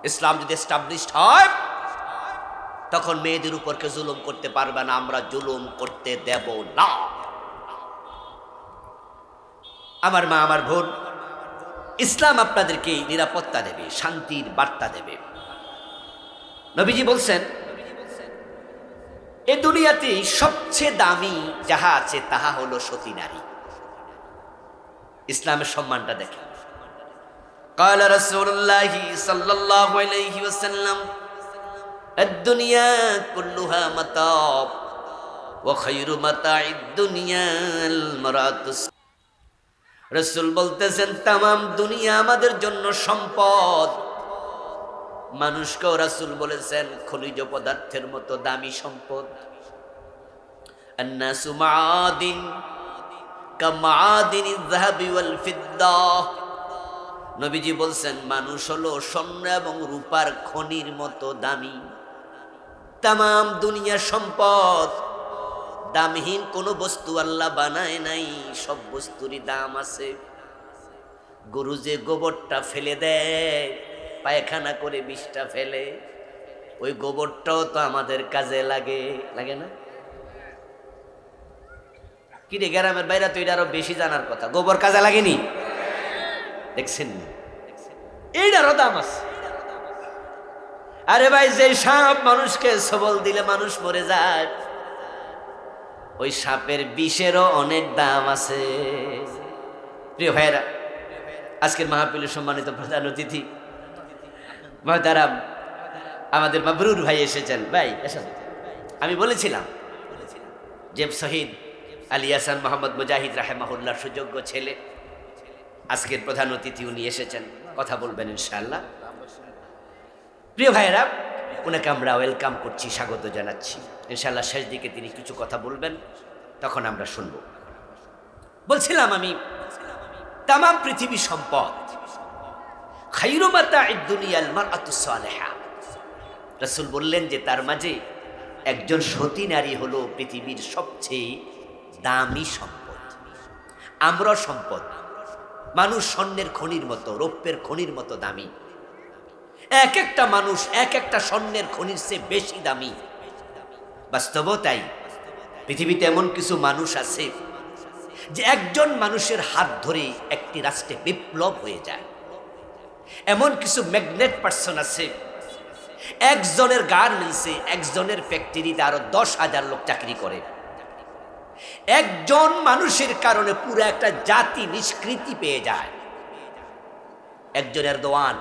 ইসলাম যদি এস্টাবলিশড হয় তখন মেয়েদের উপর কেউ জুলুম করতে পারবে না, আমরা জুলুম করতে দেব না। আমার মা, আমার বোন, ইসলাম আপনাদেরকে নিরাপত্তা দেবে, শান্তির বার্তা দেবে। নবীজি বলছেন এই দুনিয়াতে সবচেয়ে দামি যাহা আছে তাহা হলো সতী নারী। ইসলামের সম্মানটা দেখেন। قال رسول الله صلى الله عليه وسلم الدنيا كلها متاع وخير متاع الدنيا المرأة। রাসূল বলতেছেন তামাম দুনিয়া আমাদের জন্য সম্পদ। মানুষকেও রাসূল বলেছেন খনিজ পদার্থের মতো দামি সম্পদ। الناس معادن كمعادن الذهب والفضة। নবীজি বলছেন মানুষ হলো স্বর্ণ এবং রূপার খনির মতো দামি। তামাম দুনিয়ার সম্পদ, দামহীন কোনো বস্তু আল্লাহ বানায় নাই, সব বস্তুরই দাম আছে। গরু যে গোবরটা ফেলে দেয়, পায়খানা করে বিষটা ফেলে, ওই গোবরটাও তো আমাদের কাজে লাগে, লাগে না? কি রে, গ্রামের বাইরে তো এটা আরো বেশি জানার কথা, গোবর কাজে লাগেনি? দেখছেন, এইটারও দাম আছে। আরে ভাই, যে সাপ মানুষকে সবল দিলে মানুষ মরে যায়, ওই সাপের বিষেরও অনেক দাম আছে। প্রিয় ভাইরা, আজকের মাহফিলের সম্মানিত প্রধান অতিথি মহতারাম আমাদের মাবরুর ভাই এসেছেন। ভাই এসেন। আমি বলেছিলাম যে শহীদ আলী হাসান মোহাম্মদ মুজাহিদ রাহেমাহুল্লাহর সুযোগ্য ছেলে, আজকের প্রধান অতিথি উনি এসেছেন, কথা বলবেন ইনশাআল্লাহ। প্রিয় ভাইয়েরা, ওনাকে আমরা ওয়েলকাম করছি, স্বাগত জানাচ্ছি। ইনশাআল্লাহ শেষ দিকে তিনি কিছু কথা বলবেন, তখন আমরা শুনব। বলছিলাম আমি তামাম পৃথিবী সম্পদ, খায়রু মাতা'আদ দুনিয়াল মারআতুস সালিহা। রাসূল বললেন যে তার মাঝে একজন সতী নারী হলো পৃথিবীর সবচেয়ে দামি সম্পদ। আমরা সম্পদ, মানুষ স্বর্ণের খনির মতো, রৌপ্যের খনির মতো দামি। এক একটা মানুষ এক একটা স্বর্ণের খনির চেয়ে বেশি দামি। বাস্তবতাই পৃথিবীতে এমন কিছু মানুষ আছে যে একজন মানুষের হাত ধরে একটি রাষ্ট্রে বিপ্লব হয়ে যায়। এমন কিছু ম্যাগনেট পার্সন আছে, একজনের গার্মেন্টসে, একজনের ফ্যাক্টরিতে আরো 10,000 লোক চাকরি করে। একজন মানুষের কারণে পুরো একটা জাতি নিষ্কৃতি পেয়ে যায়। একজন এরদোয়ান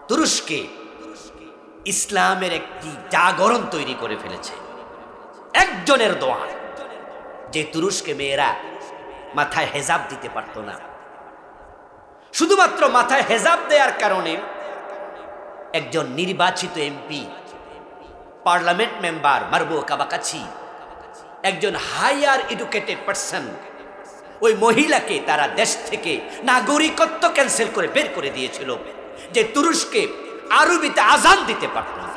তুরস্কে ইসলামের একটি জাগরণ তৈরি করে ফেলেছে। একজন এরদোয়ান, যে তুরস্কে মেয়েরা মাথায় হেজাব দিতে পারত না, শুধুমাত্র মাথায় হেজাব দেওয়ার কারণে একজন নির্বাচিত এমপি, পার্লামেন্ট মেম্বার মারবুকা বাকাছি, একজন হায়ার এডুকেটেড পারসন, ওই মহিলাকে তারা দেশ থেকে নাগরিকত্ব ক্যান্সেল করে বের করে দিয়েছিল, যে তুরস্কে আরবিতে আজান দিতে পারত না।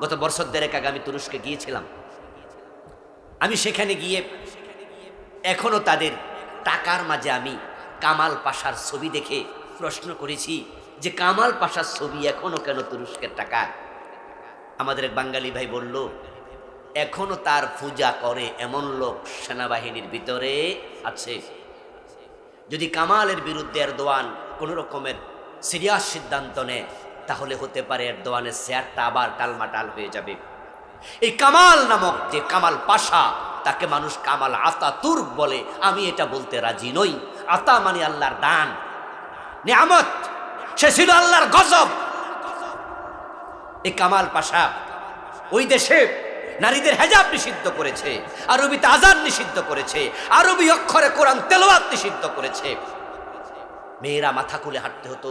গত বছর দেড়েক আগে আমি তুরস্কে গিয়েছিলাম। আমি সেখানে গিয়ে এখনো তাদের টাকার মাঝে আমি কামাল পাশার ছবি দেখে প্রশ্ন করেছি যে কামাল পাশার ছবি এখনো কেন তুরস্কের টাকা? আমাদের এক বাঙালি ভাই বলল, এখনো তার পূজা করে এমন লোক সেনাবাহিনীর ভিতরে আছে। যদি কামালের বিরুদ্ধে এরদোয়ান কোনো রকমের সিরিয়াস সিদ্ধান্ত নেয়, তাহলে হতে পারে এরদোয়ানের চেয়ারটা আবার টালমাটাল হয়ে যাবে। এই কামাল নামক যে কামাল পাশা, তাকে মানুষ কামাল আতাতুর্ক বলে। আমি এটা বলতে রাজি নই। আতা মানে আল্লাহর দান, নিয়ামত, সে ছিল আল্লাহর গজব। এই কামাল পাশা ওই দেশে নারীদের হেজাব নিষিদ্ধ করেছে, আরবিতে আজান নিষিদ্ধ করেছে, আরবি অক্ষরে কোরআন তেলাওয়াত নিষিদ্ধ করেছে। মেয়েরা মাথা খুলে হাঁটতে হতো।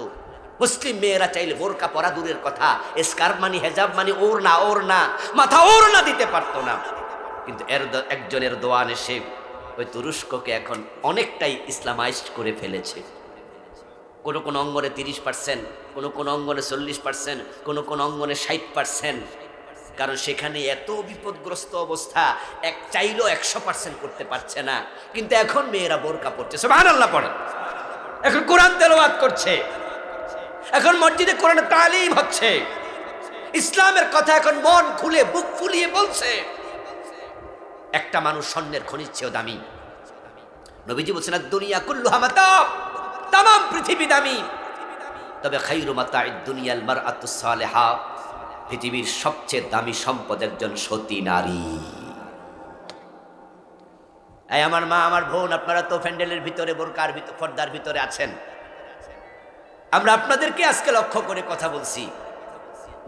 মুসলিম মেয়েরা চাইলে বোরকা পরা দূরের কথা, স্কার্ফ মানে হেজাব মানে ওড়না, মাথা ওড়না দিতে পারতো না। কিন্তু একজন এরদোয়ান এসে ওই তুরস্ককে এখন অনেকটাই ইসলামাইজড করে ফেলেছে। কোনো কোনো অঙ্গনে 30%, কোনো কোনো অঙ্গনে 40%, কোনো কোনো অঙ্গনে 60%। কারণ সেখানে এত বিপদগ্রস্ত অবস্থা, এক চাইলেও 100% করতে পারছে না। কিন্তু এখন মেয়েরা বোরকা পড়ছে, সুবহানাল্লাহ পড়ে, এখন কোরআন তেলাওয়াত করছে। এখন মসজিদে কোরআন তালিম হচ্ছে, ইসলামের কথা এখন মন খুলে বুক ফুলিয়ে বলছে। একটা মানুষ স্বর্ণের খনির চেয়েও দামি। নবীজি বলছেন দুনিয়া কুল্লুহা মাতা, তামাম পৃথিবী দামি, তবে খায়রু মাতা'id দুনিয়াল মারআতুস সালিহা, পৃথিবীর সবচেয়ে দামি সম্পদ একজন সতী নারী। এই আমার মা, আমার বোন, আপনারা তো প্যান্ডেলের ভিতরে, বোরকার ভিতরে, পর্দার ভিতরে আছেন। আমরা আপনাদেরকে আজকে লক্ষ্য করে কথা বলছি।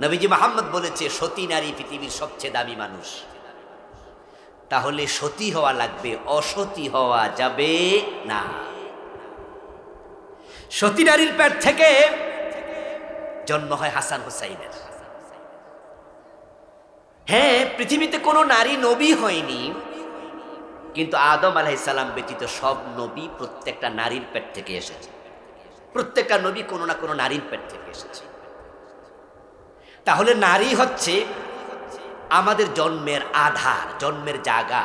নবীজি মুহাম্মদ বলেছে সতী নারী পৃথিবীর সবচেয়ে দামি মানুষ। তাহলে সতী হওয়া লাগবে, অসতী হওয়া যাবে না। সতী নারীর পেট থেকে জন্ম হয় হাসান হুসাইনের। হ্যাঁ, পৃথিবীতে কোনো নারী নবী হয়নি, কিন্তু আদম আলাইহিস সালাম ব্যতীত সব নবী প্রত্যেকটা নারীর পেট থেকে এসেছে। প্রত্যেকটা নবী কোনো না কোনো নারীর পেট থেকে এসেছে। তাহলে নারী হচ্ছে আমাদের জন্মের আধার, জন্মের জায়গা,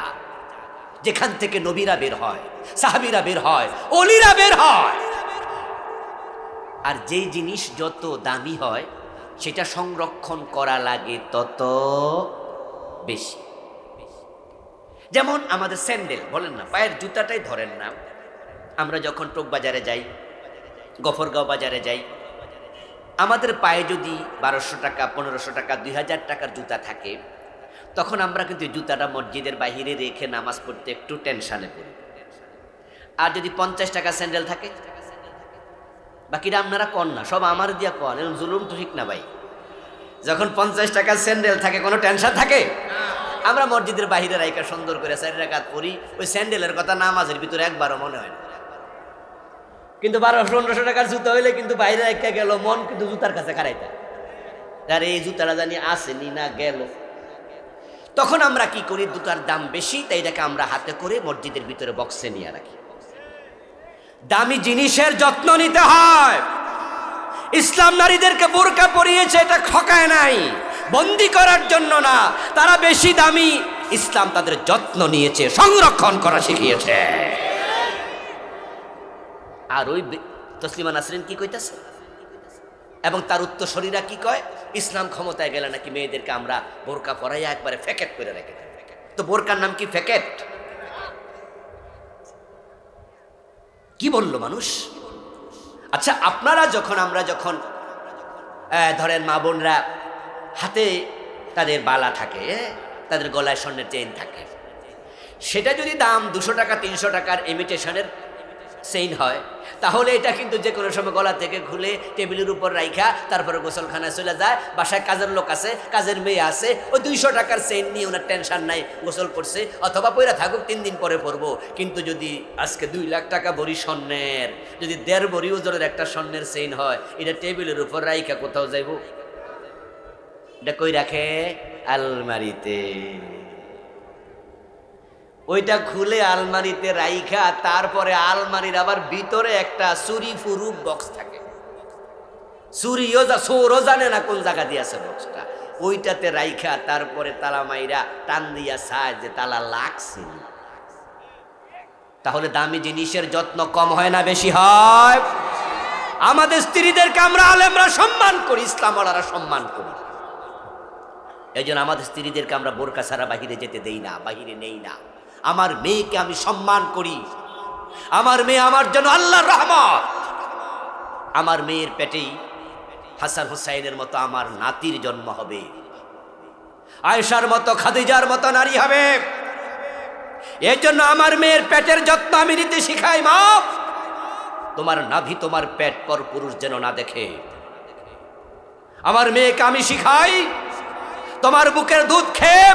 যেখান থেকে নবীরা বের হয়, সাহাবীরা বের হয়, ওলিরা বের হয়। আর যেই জিনিস যত দামি হয় সেটা সংরক্ষণ করা লাগে তত বেশি। যেমন আমাদের স্যান্ডেল বলেন না, পায়ের জুতাটাই ধরেন না। আমরা যখন টোক বাজারে যাই, গফরগাঁও বাজারে যাই, আমাদের পায়ে যদি 1200 টাকা, 1500 টাকা, 2000 টাকার জুতা থাকে, তখন আমরা কিন্তু জুতাটা মসজিদের বাহিরে রেখে নামাজ পড়তে একটু টেনশনে পড়ি। আর যদি 50 টাকা স্যান্ডেল থাকে, বাকিরা আপনারা কন না, সব আমার দিয়া কন, এরকম জুলুম তো ঠিক না ভাই। যখন 50 টাকার স্যান্ডেল থাকে, কোনো টেনশন থাকে? আমরা মসজিদের বাহিরে রাইকা সুন্দর করে 4 রাকাত পড়ি, ওই স্যান্ডেলের কথা নামাজের ভিতরে একবারও মনে হয় না। কিন্তু 1200-1500 টাকার জুতা হইলে কিন্তু বাইরে রাইকা গেল, মন কিন্তু জুতার কাছে খারাইতা, আরে এই জুতাটা জানি আসেনি না গেল। তখন আমরা কি করি, জুতার দাম বেশি, তাই এটাকে আমরা হাতে করে মসজিদের ভিতরে বক্সে নিয়ে রাখি। দামি জিনিসের যত্ন নিতে হয়। ইসলাম নারীদেরকে বোরকা পরিয়েছে, এটা ঠকায় নাই, বন্দি করার জন্য না, তারা বেশি দামি। ইসলাম তাদের যত্ন নিয়েছে, সংরক্ষণ করা শিখিয়েছে। আর ওই তসলিমা নাসরিন কি কইতাছে এবং তার উত্তরসূরিরা কি কয়, ইসলাম ক্ষমতায় গেলে নাকি মেয়েদেরকে আমরা বোরকা পরাইয়া একবারে ফ্যাকেট করে রেখে দেব। তো বোরকার নাম কি ফ্যাকেট? কি বললো মানুষ? আচ্ছা, আপনারা যখন, আমরা যখন ধরেন মা বোনরা হাতে তাদের বালা থাকে, তাদের গলায় স্বর্ণের চেইন থাকে, সেটা যদি দাম 200 টাকা 300 টাকার ইমিটেশনের চেইন হয়, তাহলে এটা কিন্তু যে কোনো সময় গলা থেকে খুলে টেবিলের উপর রাইখা তারপরে গোসলখানায় চলে যায়। বাসায় কাজের লোক আছে, কাজের মেয়ে আছে, ওই 200 টাকার চেইন নিয়ে ওনার টেনশন নাই, গোসল করছে অথবা পয়রা থাকুক, 3 দিন পরে পরবো। কিন্তু যদি আজকে 2 লাখ টাকা ভরি স্বর্ণের, যদি 1.5 ভরি ওজনের একটা স্বর্ণের চেইন হয়, এটা টেবিলের উপর রাইখা কোথাও যাইব? এটা কই রাখে? আলমারিতে। ওইটা খুলে আলমারিতে রাইখা তারপরে আলমারির আবার ভিতরে একটা চুরি ফুরু বক্স থাকে, চুরিও চোরও জানে না কোন জায়গা দিয়ে আছে বক্সটা, ওইটাতে রাইখা তারপরে তালা মাইরা টান দিয়া চায় যে তালা লাগছে। তাহলে দামি জিনিসের যত্ন কম হয় না বেশি হয়? আমাদের স্ত্রীদেরকে আমরা আলেমরা সম্মান করি, ইসলামওয়ালারা সম্মান করি। এই জন্য আমাদের স্ত্রীদেরকে আমরা বোরকা ছাড়া বাহিরে যেতে দেই না, বাহিরে নেই না। আমার মেয়েকে আমি সম্মান করি। আমার মেয়ে আমার জন্য আল্লাহর রহমত। আমার মেয়ের পেটেই হাসান হুসাইনের মতো আমার নাতির জন্ম হবে, আয়েশার মতো, খাদিজার মতো নারী হবে। এর জন্য আমার মেয়ের পেটের যত্ন আমি নিতে শিখাই। মা, তোমার নাভি, তোমার পেট পর পুরুষ যেন না দেখে। আমার মেয়েকে আমি শিখাই, তোমার বুকের দুধ খেয়ে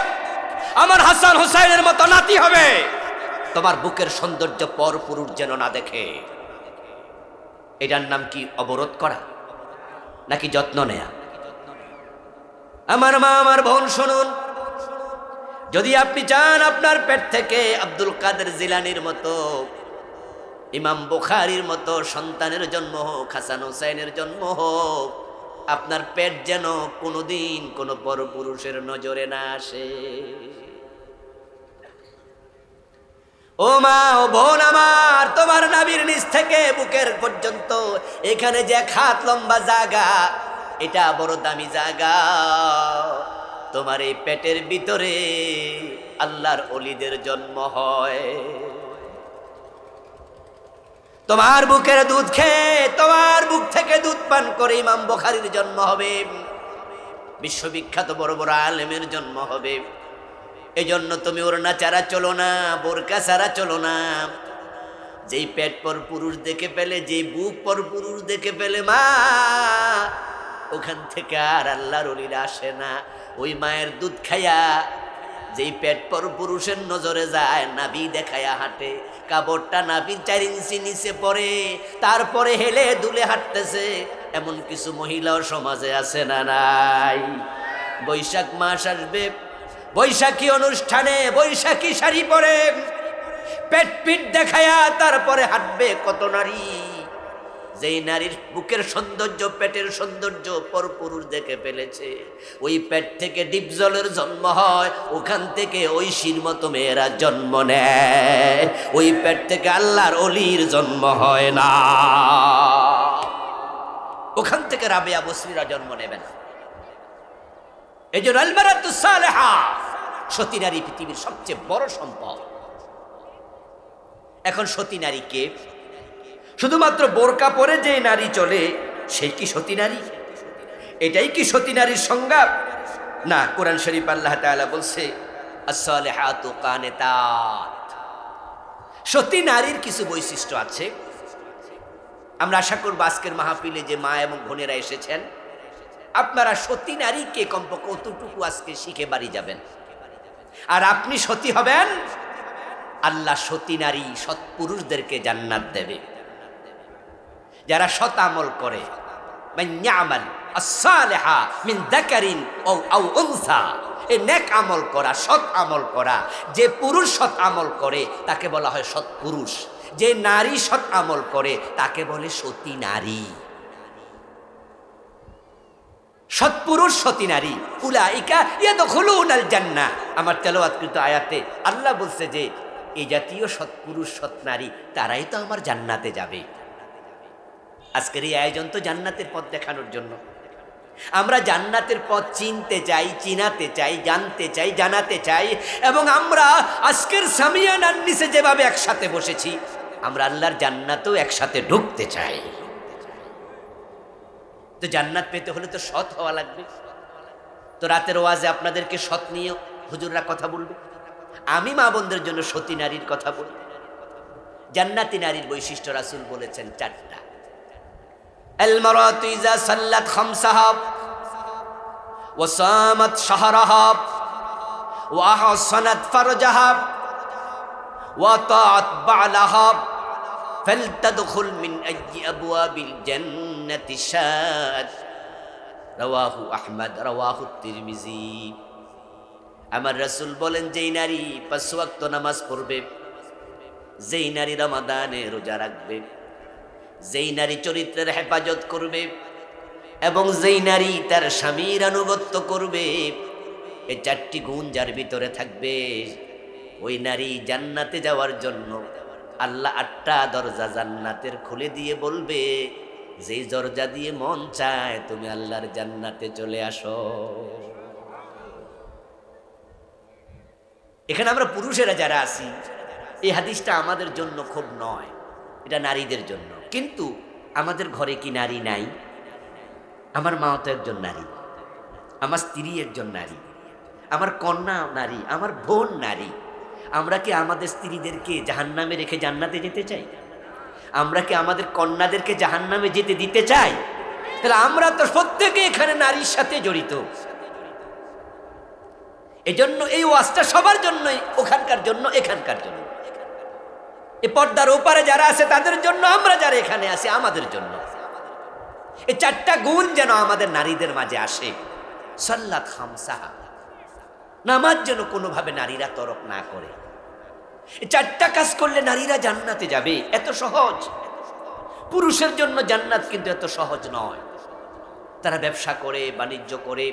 আমার হাসান হুসাইনের মতো নাতি হবে, তোমার বুকের সৌন্দর্য পর পুরুষ যেন না দেখে। এটার নাম কি অবরোধ করা নাকি যত্ন নেয়া? আমার মা, আমার বোন, শুনুন, যদি আপনি চান আপনার পেট থেকে আব্দুল কাদের জিলানির মতো, ইমাম বুখারীর মতো সন্তানের জন্ম হোক, হাসান হুসাইনের জন্ম হোক, আপনার পেট যেন কোনোদিন কোনো পরপুরুষের নজরে না আসে। ও মা, ও বোন আমার, তোমার নাভির নিচ থেকে বুকের পর্যন্ত এখানে যে খাত লম্বা জায়গা, এটা বড় দামি জায়গা। তোমার এই পেটের ভিতরে আল্লাহর ওলিদের জন্ম হয়। তোমার বুকের দুধ খেয়ে, তোমার বুক থেকে দুধ পান করে ইমাম বুখারীর জন্ম হবে, বিশ্ববিখ্যাত বড় বড় আলেমের জন্ম হবে। এজন্য তুমি ওড়না ছাড়া চলো না, বোরকা ছাড়া চলো না। যেই পেট পর পুরুষ দেখে পেলে, যেই বুক পর পুরুষ দেখে পেলে মা, ওখান থেকে আর আল্লাহর ওলিরা আসে না। ওই মায়ের দুধ খাইয়া যেই পেট পর পুরুষের নজরে যায়, নাভি দেখায়া হাঁটে, কাপড়টা নাভির 4 ইঞ্চি নিচে পড়ে, তারপরে হেলে দুলে হাঁটতেছে, এমন কিছু মহিলাও সমাজে আছে না নাই? বৈশাখ মাস আসবে, বৈশাখী অনুষ্ঠানে বৈশাখী শাড়ি পরে পেট পিট দেখায়া তারপরে হাঁটবে কত নারী। যেই নারীর বুকের সৌন্দর্য, পেটের সৌন্দর্য পর পুরুষ দেখে ফেলেছে, ওই পেট থেকে ডিপ জলের জন্ম হয়, ওখান থেকে ঐশীর মতো মেয়েরা জন্ম নেয়। ওই পেট থেকে আল্লাহর অলির জন্ম হয় না, ওখান থেকে রাবেয়া বসরিরা জন্ম নেবে না। এই জন্য আল মারাতুস সালেহা, সতী নারী পৃথিবীর সবচেয়ে বড় সম্পদ। এখন সতী নারীকে শুধুমাত্র বোরকা পরে যে নারী চলে, সেই কি সতী নারী? এটাই কি সতী নারীর সংজ্ঞা? না, কোরআন শরীফ আল্লাহ তাআলা বলছে আস-সালিহাতু কানিতাত। সতী নারীর কিছু বৈশিষ্ট্য আছে। আমরা আশা করব আজকের মাহফিলে যে মা এবং বোনেরা এসেছেন, আপনারা সতী নারীকে কমপক্ষে কতটুকু আজকে শিখে বাড়ি যাবেন। আর আপনি সতী হবেন, আল্লাহ সতী নারী সৎপুরুষদেরকে জান্নাত দেবে। যারা সৎ আমল করে, মান ইয়ামাল আস-সালিহা মিন যাকারিন আও উনসা, এই নেক আমল করা, সৎ আমল করা, যে পুরুষ সৎ আমল করে তাকে বলা হয় সৎ পুরুষ, যে নারী সৎ আমল করে তাকে বলে সতী নারী। সৎপুরুষ সতী নারী, উলাইকা ইয়াদখুলুনাল জান্নাহ। আমার তেলাওয়াতকৃত আয়াতে আল্লাহ বলছে যে এই জাতীয় সৎপুরুষ সৎ নারী তারাই তো আমার জান্নাতে যাবে। আজকের এই আয়োজন তো জান্নাতের পথ দেখানোর জন্য। আমরা জান্নাতের পথ চিনতে চাই, চিনাতে চাই, জানতে চাই, জানাতে চাই। এবং আমরা আজকের সামিয়ানার নিচে যেভাবে একসাথে বসেছি, আমরা আল্লাহর জান্নাতেও একসাথে ঢুকতে চাই। তো জান্নাত পেতে হলে তো সৎ হওয়া লাগবে। তো রাতের ওয়াজে আপনাদেরকে সৎ নিয়ে হুজুররা কথা বলবে। আমি মা বোনদের জন্য সতী নারীর কথা বলি। জান্নাতি নারীর বৈশিষ্ট্য রাসূল বলেছেন 4টা। আল মারাতু ইযা সাল্লাত খামসাহা ওয়া সামাত শাহরাহা ওয়া আহসানাত ফারজাহা ওয়া তাআত বা'লাহা ফালতাদখুল মিন আইয়ি আবওয়াবিল জান্নাতি শাআত। রাওয়াহু আহমদ, রাওয়াহু তিরমিজি। আমার রাসূল বলেন, যেই নারী 5 ওয়াক্ত নামাজ পড়বে, যেই নারী রমাদানে রোজা রাখবে, যেই নারী চরিত্রের হেফাজত করবে এবং যেই নারী তার স্বামীর আনুগত্য করবে, এই 4টি গুণ যার ভিতরে থাকবে, ওই নারী জান্নাতে যাওয়ার জন্য আল্লাহ 8টা দরজা জান্নাতের খুলে দিয়ে বলবে, যেই দরজা দিয়ে মন চায় তুমি আল্লাহর জান্নাতে চলে আসো। এখানে আমরা পুরুষেরা যারা আছি, এই হাদিসটা আমাদের জন্য খুব নয়, এটা নারীদের জন্য। কিন্তু আমাদের ঘরে কি নারী নাই? আমার মা তো একজন নারী, আমার স্ত্রী একজন নারী, আমার কন্যা নারী, আমার বোন নারী। আমরা কি আমাদের স্ত্রীদেরকে জাহান্নামে রেখে জান্নাতে যেতে চাই? আমরা কি আমাদের কন্যাদেরকে জাহান্নামে যেতে দিতে চাই? তাহলে আমরা তো প্রত্যেকে এখানে নারীর সাথে জড়িত। এজন্য এই ওয়াজটা সবার জন্যই, ওখানকার জন্য, এখানকার জন্য। এই পর্দার ওপারে যারা আছে তাদের জন্য, আমরা যারা এখানে আছি আমাদের জন্য। এই 4টা গুণ যেন আমাদের নারীদের মাঝে আসে। সাল্লাত খামসাহা, নামাজ যেন কোনোভাবে নারীরা তরক না করে। এই 4টা কাজ করলে নারীরা জান্নাতে যাবে। এত সহজ। পুরুষের জন্য জান্নাত কিন্তু এত সহজ নয়। তারা ব্যবসা করে, বাণিজ্য করে,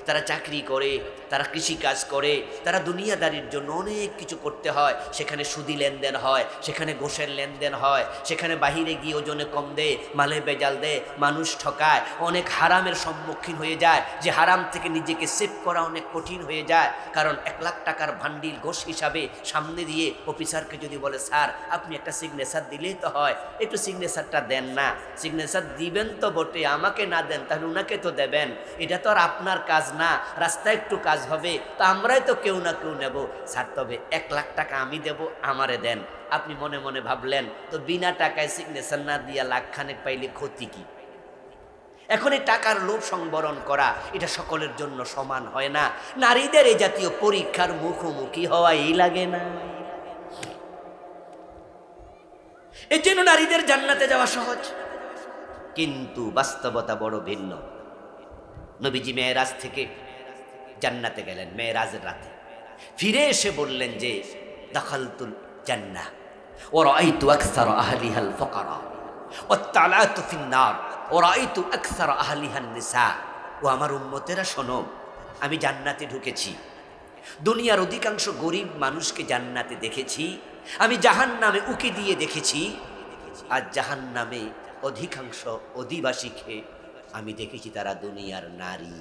তারা চাকরি করে, তারা কৃষিকাজ করে, তারা দুনিয়াদারির জন্য অনেক কিছু করতে হয়। সেখানে সুদি লেনদেন হয়, সেখানে ঘোষের লেনদেন হয়, সেখানে বাহিরে গিয়ে ওজনে কম দেয়, মালে বেজাল দেয়, মানুষ ঠকায়, অনেক হারামের সম্মুখীন হয়ে যায়। যে হারাম থেকে নিজেকে সেভ করা অনেক কঠিন হয়ে যায়। কারণ 1 লাখ টাকার ভান্ডিল ঘোষ হিসাবে সামনে দিয়ে অফিসারকে যদি বলে, স্যার আপনি একটা সিগনেচার দিলেই তো হয়, একটু সিগনেচারটা দেন না। সিগনেচার দিবেন তো বটে, আমাকে না দেন তাহলে উনাকে তো দেবেন, এটা তো আর আপনার কাজ না, রাস্তায় একটু কাজ হবে, তো আমরাই তো কেউ না কেউ নেব। স্যার তবে 1 লাখ টাকা আমি দেব, আমারে দেন। আপনি মনে মনে ভাবলেন, তো বিনা টাকায় সিগনেচার না দিয়া লাখখানেক পাইলে ক্ষতি কি? এখন এই টাকার লোভ সংবরণ করা এটা সকলের জন্য সমান হয় না। নারীদের এই জাতীয় পরীক্ষার মুখোমুখি হওয়াই লাগে না। এর জন্য নারীদের জান্নাতে যাওয়া সহজ, কিন্তু বাস্তবতা বড় ভিন্ন। নবীজি মেরাজ থেকে জান্নাতে গেলেন মেরাজের রাতে, ফিরে এসে বললেন যে দাখালতুল জান্নাহ ওয়া রাআইতু আকসারা আহলিহাল ফুকারা ওয়া তালাতু ফিন নার ওয়া রাআইতু আকসারা আহলিহান নিসা। ও আমার উম্মতেরা শোনো, আমি জান্নাতে ঢুকেছি, দুনিয়ার অধিকাংশ গরিব মানুষকে জান্নাতে দেখেছি, আমি জাহান্নামে উকি দিয়ে দেখেছি, আর জাহান্নামে অধিকাংশ অধিবাসীকে আমি দেখেছি তারা দুনিয়ার নারী।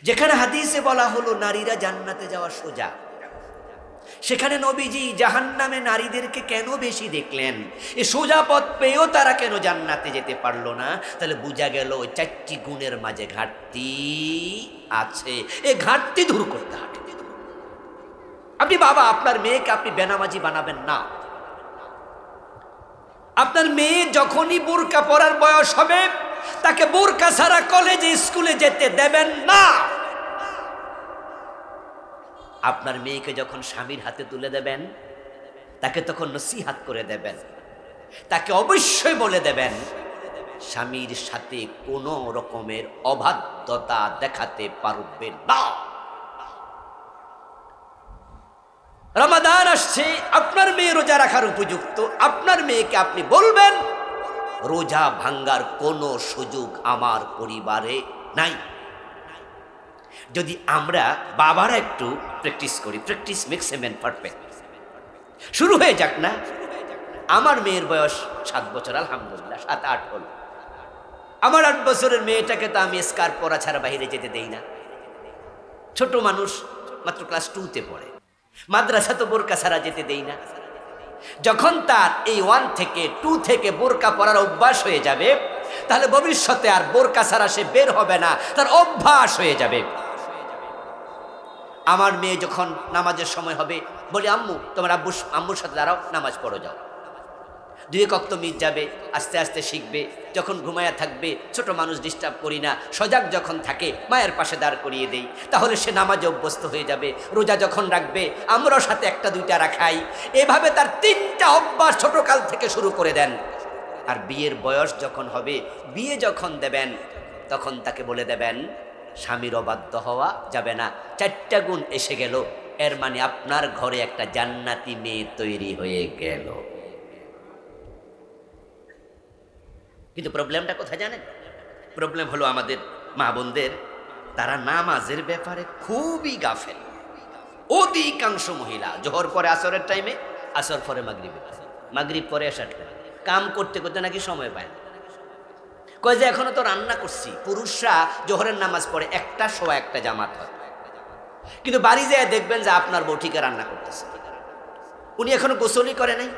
যেখানে হাদিসে বলা হলো নারীরা জান্নাতে যাওয়া সোজা, সেখানে নবীজি জাহান্নামে নারীদেরকে কেন বেশি দেখলেন? এ সোজা পথ পেয়েও তারা কেন জান্নাতে যেতে পারলো না? তাহলে বোঝা গেল ওই 4টি গুণের মাঝে ঘাটতি আছে। এই ঘাটতি দূর করতে হবে। আপনি বাবা, আপনার মেয়েকে আপনি বেনামাজি বানাবেন না। আপনার মেয়ে যখনই বোরকা পরার বয়স হবে, তাকে বোরকা ছাড়া কলেজে স্কুলে যেতে দেবেন না। আপনার মেয়েকে যখন স্বামীর হাতে তুলে দেবেন, তাকে তখন নসিহাত করে দেবেন, তাকে অবশ্যই বলে দেবেন স্বামীর সাথে কোনো রকমের অবাধ্যতা দেখাতে পারবে না। রমাদান আসছে, আপনার মেয়ে রোজা রাখার উপযুক্ত, আপনার মেয়েকে আপনি বলবেন রোজা ভাঙ্গার কোনো সুযোগ আমার পরিবারে নাই। যদি আমরা বাবারা একটু প্র্যাকটিস করি, practice makes a man perfect, শুরু হয়ে যাক না। আমার মেয়ের বয়স 7 বছর, আলহামদুলিল্লাহ 7-8 হল। আমার 8 বছরের মেয়েটাকে তো আমি স্কার্ফ পরা ছাড়া বাইরে যেতে দেই না। ছোট মানুষ, মাত্র ক্লাস 2-তে পড়ে, মাদ্রাসা তো বোরকা ছাড়া যেতে দেই না। যখন তার এই 1 থেকে 2 থেকে বোরকা পরার অভ্যাস হয়ে যাবে, তাহলে ভবিষ্যতে আর বোরকা ছাড়া সে বের হবে না, তার অভ্যাস হয়ে যাবে। আমার মেয়ে যখন নামাজের সময় হবে, বলি আম্মু তোমার আম্মুর সাথে দাঁড়াও, নামাজ পড়ো যাও। 2 ওয়াক্ত মিট যাবে, আস্তে আস্তে শিখবে। যখন ঘুমায়া থাকবে, ছোট মানুষ ডিস্টার্ব করি না, সজাগ যখন থাকে মায়ের পাশে দাঁড় করিয়ে দেই, তাহলে সে নামাজে অভ্যস্ত হয়ে যাবে। রোজা যখন রাখবে, আমরাও সাথে 1-2টা রাখাই। এভাবে তার 3টা অভ্যাস ছোটকাল থেকে শুরু করে দেন। আর বিয়ের বয়স যখন হবে, বিয়ে যখন দেবেন, তখন তাকে বলে দেবেন স্বামীর অবাধ্য হওয়া যাবে না। 4টা গুণ এসে গেল, এর মানে আপনার ঘরে একটা জান্নাতি মেয়ে তৈরি হয়ে গেল। কিন্তু প্রবলেমটা কোথায় জানেন? প্রবলেম হলো আমাদের মা বোনদের, তারা নামাজের ব্যাপারে খুবই গাফেল। অধিকাংশ মহিলা জোহর পরে আসরের টাইমে, আসর পরে মাগরিবে, মাগরিব পরে এশার টাইমে কাম করতে করতে নাকি সময় পায় না। কয় যে এখনো তো রান্না করছি। পুরুষরা জোহরের নামাজ পড়ে 1টা জামাত হয়, কিন্তু বাড়ি যেয়ে দেখবেন যে আপনার বউ ঠিকই রান্না করতেছে, উনি এখনো গোসলই করে নাই,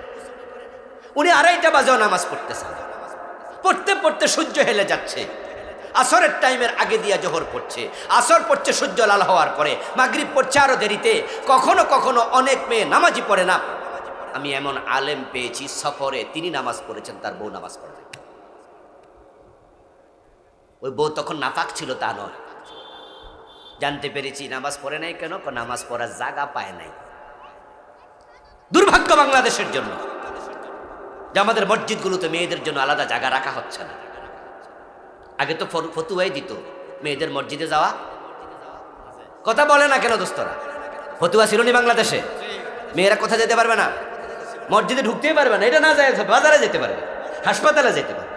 উনি 2:30 বাজেও নামাজ পড়তেছে। পড়তে পড়তে সূর্য হেলে যাচ্ছে, আসরের টাইমের আগে দিয়া জোহর পড়ছে, আসর পড়ছে সূর্য লাল হওয়ার পরে, মাগরিব পড়ছে আরো দেরিতে। কখনো কখনো অনেক মেয়ে নামাজই পড়ে না। আমি এমন আলেম পেয়েছি সফরে, তিনি নামাজ পড়েছেন, তার বউ নামাজ পড়ে। ওই বউ তখন নাফাক ছিল তা নয়, জানতে পেরেছি নামাজ পড়ে নাই কেন, নামাজ পড়ার জায়গা পায় নাই। দুর্ভাগ্য বাংলাদেশের জন্য যে আমাদের মসজিদগুলোতে মেয়েদের জন্য আলাদা জায়গা রাখা হচ্ছে না। আগে তো ফতুয়াই দিত মেয়েদের মসজিদে যাওয়া, কথা বলে না কেন দোস্তরা? ফতুয়া ছিল নি বাংলাদেশে? মেয়েরা কোথায় যেতে পারবে না, মসজিদে ঢুকতেই পারবে না, এটা না যায় বাজারে যেতে পারবে, হাসপাতালে যেতে পারবে।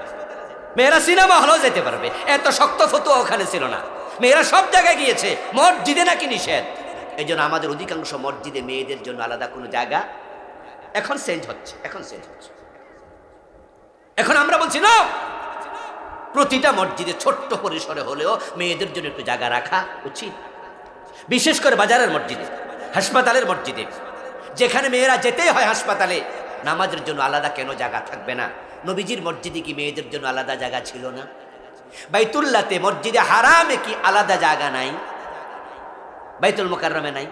মেয়েরা সিনেমা হলেও যেতে পারবে, এত শক্ত ফতুয়া ওখানে ছিল না। মেয়েরা সব জায়গায় গিয়েছে, মসজিদে নাকি নিষেধ। এই জন্য আমাদের অধিকাংশ মসজিদে মেয়েদের জন্য আলাদা কোনো জায়গা এখন চেঞ্জ হচ্ছে। এখন আমরা বলছি না, প্রতিটা মসজিদে ছোট্ট পরিসরে হলেও মেয়েদের জন্য একটু জায়গা রাখা উচিত। বিশেষ করে বাজারের মসজিদে, হাসপাতালের মসজিদে, যেখানে মেয়েরা যেতেই হয় হাসপাতালে, নামাজের জন্য আলাদা কেন জায়গা থাকবে না? নবীজির মসজিদে কি মেয়েদের জন্য আলাদা জায়গা ছিল না? বাইতুল্লাহতে, মসজিদে হারামে কি আলাদা জায়গা নাই? বাইতুল মোকাররমে নাই?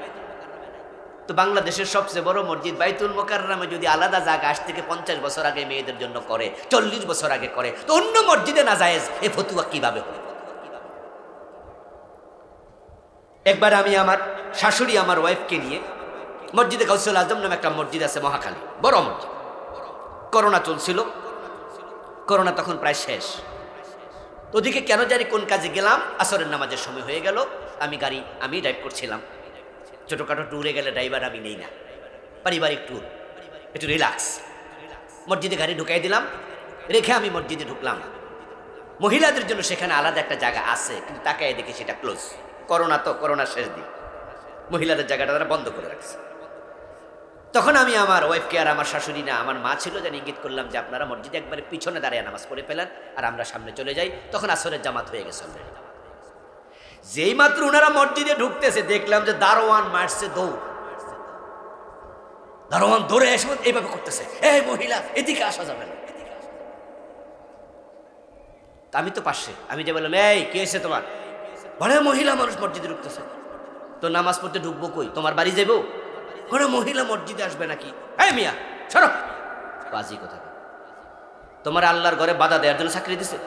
তো বাংলাদেশের সবচেয়ে বড় মসজিদ বাইতুল মোকাররমে যদি আলাদা জায়গা আজ থেকে 50 বছর আগে মেয়েদের জন্য করে, 40 বছর আগে করে, তো অন্য মসজিদে না জায়েজ, এ ফতুয়া কিভাবে হলো? একবার আমি আমার শাশুড়ি আমার ওয়াইফকে নিয়ে মসজিদে গাউসুল আজম নামে একটা মসজিদ আছে মহাখালী, বড় মসজিদ। করোনা চলছিল, করোনা তখন প্রায় শেষ। ওদিকে কেন জানি কোন কাজে গেলাম, আসরের নামাজের সময় হয়ে গেল। আমি ড্রাইভ করছিলাম। ছোটোখাটো ট্যুরে গেলে ড্রাইভার আমি নেই না, পারিবারিক ট্যুর, একটু রিল্যাক্স। মসজিদে গাড়ি ঢুকাই দিলাম, রেখে আমি মসজিদে ঢুকলাম। মহিলাদের জন্য সেখানে আলাদা একটা জায়গা আছে, কিন্তু তাকায় দেখি সেটা ক্লোজ। করোনা তো, করোনার শেষ দিন, মহিলাদের জায়গাটা তারা বন্ধ করে রাখছে। তখন আমি আমার ওয়াইফকে আর আমার শাশুড়ি না, আমার মা ছিল, যেন ইঙ্গিত করলাম যে আপনারা মসজিদে একবারে পিছনে দাঁড়িয়ে নামাজ পড়ে ফেলেন আর আমরা সামনে চলে যাই। তখন আসরের জামাত হয়ে গেছে অলরেডি। যেই মাত্র ওনারা মসজিদে ঢুকতেছে, দেখলাম যে দারোয়ান মারছে দৌড়। দারোয়ান দৌড়ে এসে এইভাবে করতেছে, এই মহিলা এদিকে আসা যাবে না। আমি তো পাশে, আমি যে বললাম, এই কি হয়েছে তোমার? বলে মহিলা মানুষ মসজিদে ঢুকতেছে। তো নামাজ পড়তে ঢুকবো কই? তোমার বাড়ি যাবো? কোনো মহিলা মসজিদে আসবে নাকি? এই মিয়া সরো, বাজি কথা। তোমার আল্লাহর ঘরে বাধা দেওয়ার জন্য চাকরি দিছে?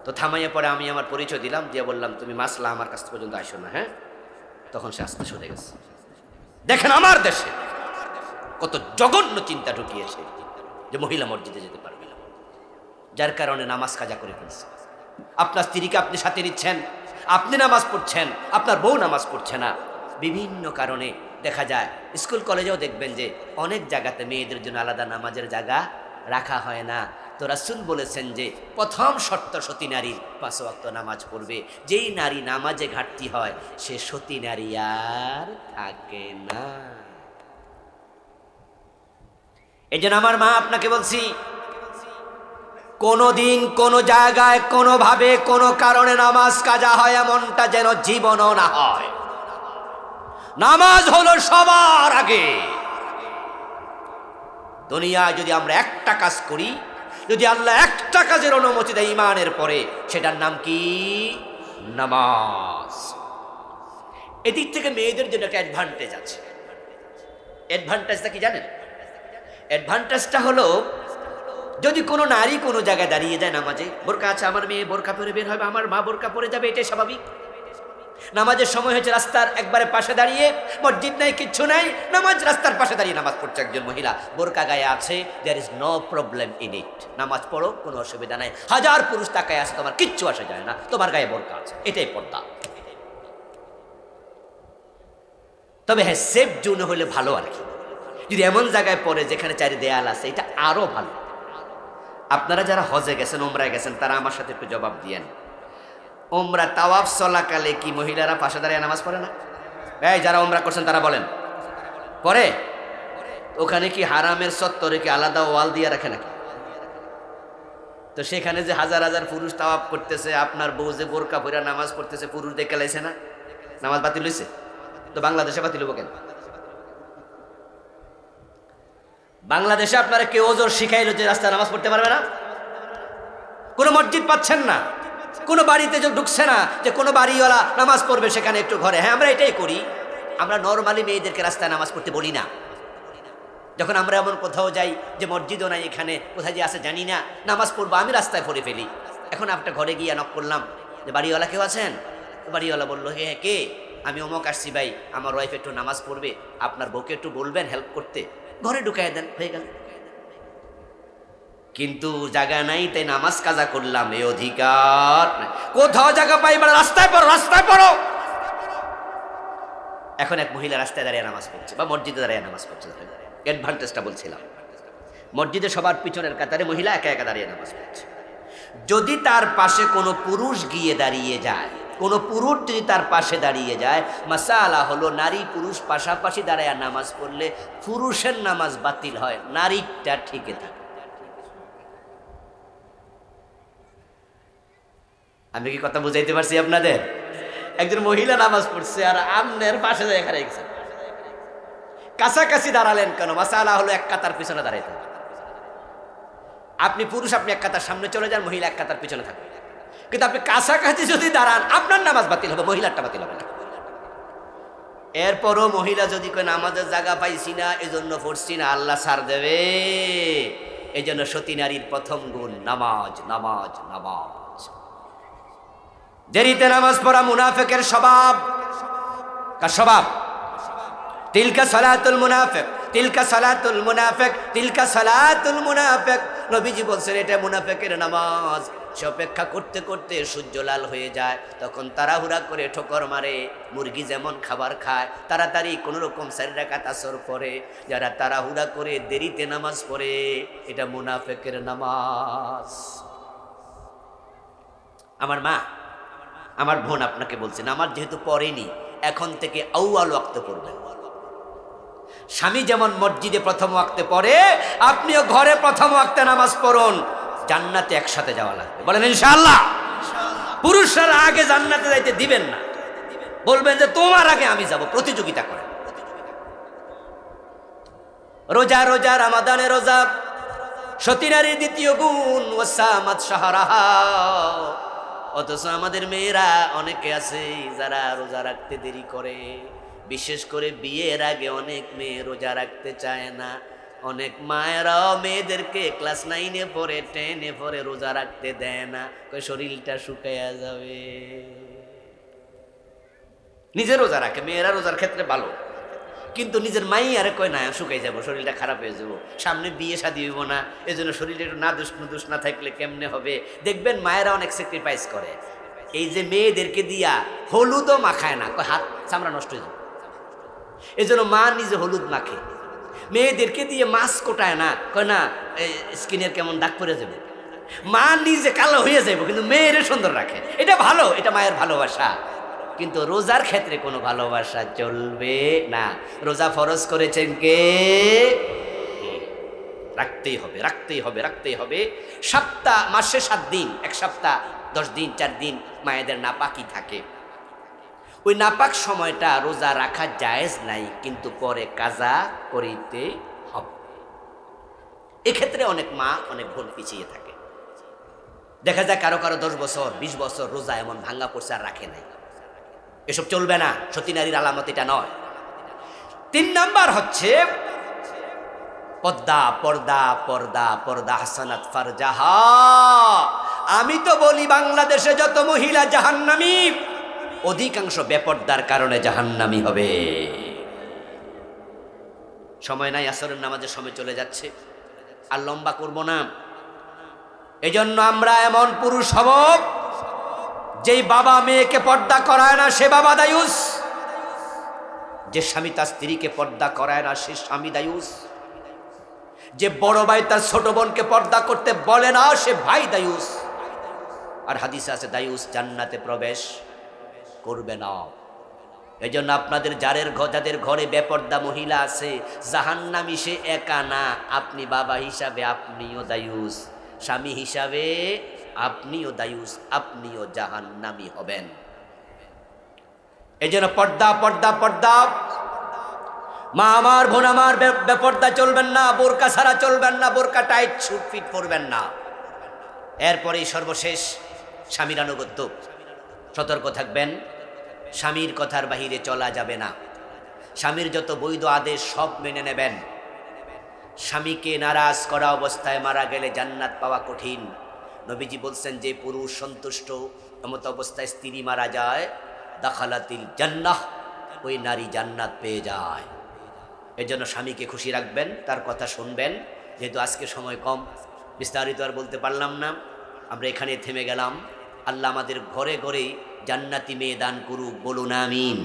তো থামাইয়া পরে আমি আমার পরিচয় দিলাম, দিয়ে বললাম তুমি মাসলা আমার কাছ পর্যন্ত আসো না। হ্যাঁ, তখন সে আস্তে সরে গেছে। দেখেন আমার দেশে কত জঘন্য চিন্তা ঢুকিয়েছে যে মহিলা মসজিদে যেতে পারবে না, যার কারণে নামাজ কাজা করে ফেলছে। আপনার স্ত্রীকে আপনি সাথে নিচ্ছেন, আপনি নামাজ পড়ছেন, আপনার বউ নামাজ পড়ছে না। বিভিন্ন কারণে দেখা যায়, স্কুল কলেজেও দেখবেন যে অনেক জায়গাতে মেয়েদের জন্য আলাদা নামাজের জায়গা রাখা হয় না। তো রাসূল বলেছেন যে প্রথম শর্ত সতী নারীর 5 ওয়াক্ত নামাজ পড়বে। যেই নারী নামাজে ঘাটতি হয় সে সতী নারী আর থাকে না। এই জন্য আমার মা আপনাকে বলছি, কোনোদিন কোনো জায়গায় কোনোভাবে কোনো কারণে নামাজ কাজা হয় এমনটা যেন জীবনও না হয়। নামাজ হলো সবার আগে। দুনিয়ায় যদি আমরা একটা কাজ করি, যদি আল্লাহ একটা কাজের অনুমতি দেয় ঈমানের পরে, সেটার নাম কি? নামাজ। এদিক থেকে মেয়েদের জন্য একটা অ্যাডভান্টেজ আছে। অ্যাডভান্টেজটা কি জানেন? অ্যাডভান্টেজটা হলো, যদি কোনো নারী কোনো জায়গায় দাঁড়িয়ে যায় নামাজে, বোরকা আছে, আমার মেয়ে বোরকা পরে বের হবে, আমার মা বোরকা পরে যাবে, এটাই স্বাভাবিক। নামাজের সময় হয়েছে, রাস্তার একবারে পাশে দাঁড়িয়ে, মসজিদ নাই, কিচ্ছু নাই, নামাজ রাস্তার পাশে দাঁড়িয়ে নামাজ পড়ছে একজন মহিলা, বোরকা গায়ে আছে, there is no problem in it. নামাজ পড়ো, কোনো অসুবিধা নাই। 1000 পুরুষ তাকায় আছে, তোমার কিচ্ছু আসে যায় না, তোমার গায়ে বোরকা আছে, এটাই পর্দা। তবে হ্যাঁ, সেফ জোনে হলে ভালো আর কি। যদি এমন জায়গায় পড়ে যেখানে চারি দেয়াল আছে, এটা আরো ভালো। আপনারা যারা হজে গেছেন, উমরায় গেছেন, তারা আমার সাথে একটু জবাব দিয়েন। উমরা তাওয়াফ চলাকালে কি মহিলারা পাশে দাঁড়িয়ে নামাজ পড়ে না? এই যারা উমরা করছেন তারা বলেন, পড়ে? ওখানে কি হারামের চত্বরে কি আলাদা ওয়াল দিয়ে রাখে নাকি? তো সেখানে যে হাজার হাজার পুরুষ তাওয়াফ করতেছে, আপনার বউ যে বোরকা পরে নামাজ পড়তেছে, পুরুষ দেখে লাইছে না? নামাজ বাতিল হয়েছে? তো বাংলাদেশে বাতিল হবো কেন? বাংলাদেশে আপনারা কেউ ওজোর শিখাইলো যে রাস্তায় নামাজ পড়তে পারবে না? কোনো মসজিদ পাচ্ছেন না, কোনো বাড়িতে যে ঢুকছে না যে কোনো বাড়িওয়ালা নামাজ পড়বে সেখানে একটু ঘরে। হ্যাঁ, আমরা এটাই করি। আমরা নর্মালি মেয়েদেরকে রাস্তায় নামাজ পড়তে বলি না। যখন আমরা এমন কোথাও যাই যে মসজিদও নাই, এখানে কোথায় যে আছে জানি না, নামাজ পড়বো, আমি রাস্তায় পড়ে ফেলি। এখন আপনার ঘরে গিয়ে নক করলাম যে বাড়িওয়ালা কেউ আছেন? বাড়িওয়ালা বললো, হ্যাঁ কে? আমি অমুক আসছি ভাই, আমার ওয়াইফ একটু নামাজ পড়বে, আপনার বউকে একটু বলবেন হেল্প করতে, ঘরে ঢুকাই দেন, হয়ে গেল। কিন্তু জায়গা নাই তাই নামাজ কাজা করলাম, এই অধিকার নাই। কোথাও জায়গা পাই, রাস্তায় পড়ো, রাস্তায় পড়ো। এখন এক মহিলা রাস্তায় দাঁড়িয়ে নামাজ পড়ছে বা মসজিদে দাঁড়িয়ে নামাজ পড়ছে। অ্যাডভান্টেজটা বলছিলাম, মসজিদে সবার পিছনের কাতারে মহিলা একা একা দাঁড়িয়ে নামাজ পড়ছে। যদি তার পাশে কোনো পুরুষ গিয়ে দাঁড়িয়ে যায়, কোনো পুরুষ যদি তার পাশে দাঁড়িয়ে যায়, মাসালা হলো নারী পুরুষ পাশাপাশি দাঁড়ায় নামাজ পড়লে পুরুষের নামাজ বাতিল হয়, নারীটা ঠিকই থাকে। আমি কি কথা বুঝাইতে পারছি আপনাদের? একজন মহিলা নামাজ পড়ছে আর আমনের পাশে যায় এখানে গেছে, কাছাকাছি দাঁড়ালেন কেন? মাসালা হলো এক কাতার পিছনে দাঁড়াইতে। আপনি পুরুষ, আপনি এক কাতার সামনে চলে যান, মহিলা এক কাতার পিছনে থাকবে। কিন্তু আপনি কাছাকাছি যদি দাঁড়ান, আপনার নামাজ বাতিল হবে, মহিলারটা বাতিল হবে না। এরপরও মহিলা যদি কয় নামাজের জায়গা পাইছি না, এজন্য পড়ছি না, আল্লাহ ছাড় দেবে। এই জন্য সতী নারীর প্রথম গুণ নামাজ, নামাজ, নামাজ। দেরিতে নামাজ পড়া মুনাফিকের স্বভাব। কার স্বভাব? তিলকা সালাতুল মুনাফিক, তিলকা সালাতুল মুনাফিক, তিলকা সালাতুল মুনাফিক। নবীজি বলছেন এটা মুনাফিকের নামাজ। সে অপেক্ষা করতে করতে সূর্য লাল হয়ে যায়, তখন তাড়াহুড়া করে ঠোকর মারে। মুরগি যেমন খাবার খায়, তাড়াতাড়ি কোনো রকম 4 রাকাত আসর পড়ে। যারা তাড়াহুড়া করে দেরিতে নামাজ পড়ে, এটা মুনাফিকের নামাজ। আমার মা, আমার বোন আপনাকে বলছেন, আমার যেহেতু পড়েনি, এখন থেকে আউয়াল ওয়াক্তে পড়বেন। স্বামী যেমন মসজিদে প্রথম ওয়াক্তে পড়ে, আপনিও ঘরে প্রথম ওয়াক্তে নামাজ পড়ুন। জান্নাতে একসাথে যাওয়া লাগবে, বলেন ইনশাআল্লাহ। পুরুষরা আগে জান্নাতে যাইতে দিবেন না, বলবেন যে তোমার আগে আমি যাব, প্রতিযোগিতা করেন। রোজা, রোজা, রমাদানে রোজা। সতী নারীর দ্বিতীয় গুণ ওয়াসামাত শাহরাহা। অথচ আমাদের মেয়েরা অনেকে আছে যারা রোজা রাখতে দেরি করে। বিশেষ করে বিয়ের আগে অনেক মেয়ে রোজা রাখতে চায় না। অনেক মায়েরাও মেয়েদেরকে ক্লাস 9-এ পড়ে, 10-এ পড়ে রোজা রাখতে দেয় না, কই শরীরটা শুকাইয়া যাবে। নিজে রোজা রাখে, মেয়েরা রোজার ক্ষেত্রে ভালো, কিন্তু নিজের মাই আরে কয় না শুকাই যাবো, শরীরটা খারাপ হয়ে যাবো, সামনে বিয়ে শাদী হইব না, এই জন্য শরীরে একটু না দুষ না থাকলে কেমনে হবে। দেখবেন মায়েরা অনেক স্যাক্রিফাইস করে। এই যে মেয়েদেরকে দিয়া হলুদও মাখায় না, কয় হাত চামড়া নষ্ট হয়ে যাবে, এই জন্য মা নিজে হলুদ মাখে। মেয়েদেরকে দিয়ে মাছ কোটায় না, কয় না স্কিনের কেমন দাগ পরে যাবে। মা নিজে কালো হয়ে যাবে, কিন্তু মেয়েরে সুন্দর রাখে। এটা ভালো, এটা মায়ের ভালোবাসা। কিন্তু রোজার ক্ষেত্রে কোনো ভালোবাসা চলবে না। রোজা ফরজ করেছেন কে? রাখতেই হবে, রাখতেই হবে, রাখতেই হবে। সপ্তাহ, মাসে 7 দিন, এক সপ্তাহ 10 দিন, 4 দিন মায়েদের নাপাকি থাকে। ওই নাপাক সময়টা রোজা রাখা জায়েজ নাই, কিন্তু পরে কাজা করিতে হবে। এক্ষেত্রে অনেক মা, অনেক বোন পিছিয়ে থাকে। দেখা যায় কারো কারো 10 বছর, 20 বছর রোজা এমন ভাঙ্গা পড়ছে আর রাখে নাই। এসব চলবে না, সতী নারীর আলামত এটা নয়। 3 নাম্বার হচ্ছে পর্দা, পর্দা, পর্দা, পর্দা হাসানাত ফারজাহা। আমি তো বলি বাংলাদেশে যত মহিলা জাহান্নামী, অধিকাংশ বেপর্দার কারণে জাহান্নামী হবে। সময় নাই, আসরের নামাজের সময় চলে যাচ্ছে, আর লম্বা করব না। এজন্য আমরা এমন পুরুষ হব, যেই বাবা মেয়েকে পর্দা করায় না সে বাবা দায়ুস, যে স্বামী তার স্ত্রীকে পর্দা করায় না সে স্বামী দায়ুস, যে বড় ভাই তার ছোট বোনকে পর্দা করতে বলে না সে ভাই দায়ুস। আর হাদিসে আছে দায়ুস জান্নাতে প্রবেশ করবে না। এই জন্য আপনাদের যাদের ঘরে বেপর্দা মহিলা আছে, জাহান্নামী সে একা না। আপনি বাবা হিসাবে আপনিও দায়ুস, স্বামী হিসাবে আপনিও দায়ুস, আপনিও জাহান্নামী হবেন। এই জন্য পর্দা, পর্দা, পর্দা। মা আমার, বোন আমার, বেপর্দা চলবেন না, বোরকা ছাড়া চলবেন না, বোরকা টাইট ছুট ফিট পরবেন না। এরপরেই সর্বশেষ স্বামীর আনুগত্য। সতর্ক থাকবেন, স্বামীর কথার বাহিরে চলা যাবে না। স্বামীর যত বৈধ আদেশ সব মেনে নেবেন। স্বামীকে নারাজ করা অবস্থায় মারা গেলে জান্নাত পাওয়া কঠিন। নবীজি বলছেন যে পুরুষ সন্তুষ্ট এমত অবস্থায় স্ত্রী মারা যায়, দাখালাতিল জান্নাহ, ওই নারী জান্নাত পেয়ে যায়। এজন্য স্বামীকে খুশি রাখবেন, তার কথা শুনবেন। যেহেতু আজকে সময় কম, বিস্তারিত আর বলতে পারলাম না, আমরা এখানে থেমে গেলাম। আল্লাহ আমাদের ঘরে ঘরে জান্নাতি মেয়ে দান করুক, বলুন আমিন।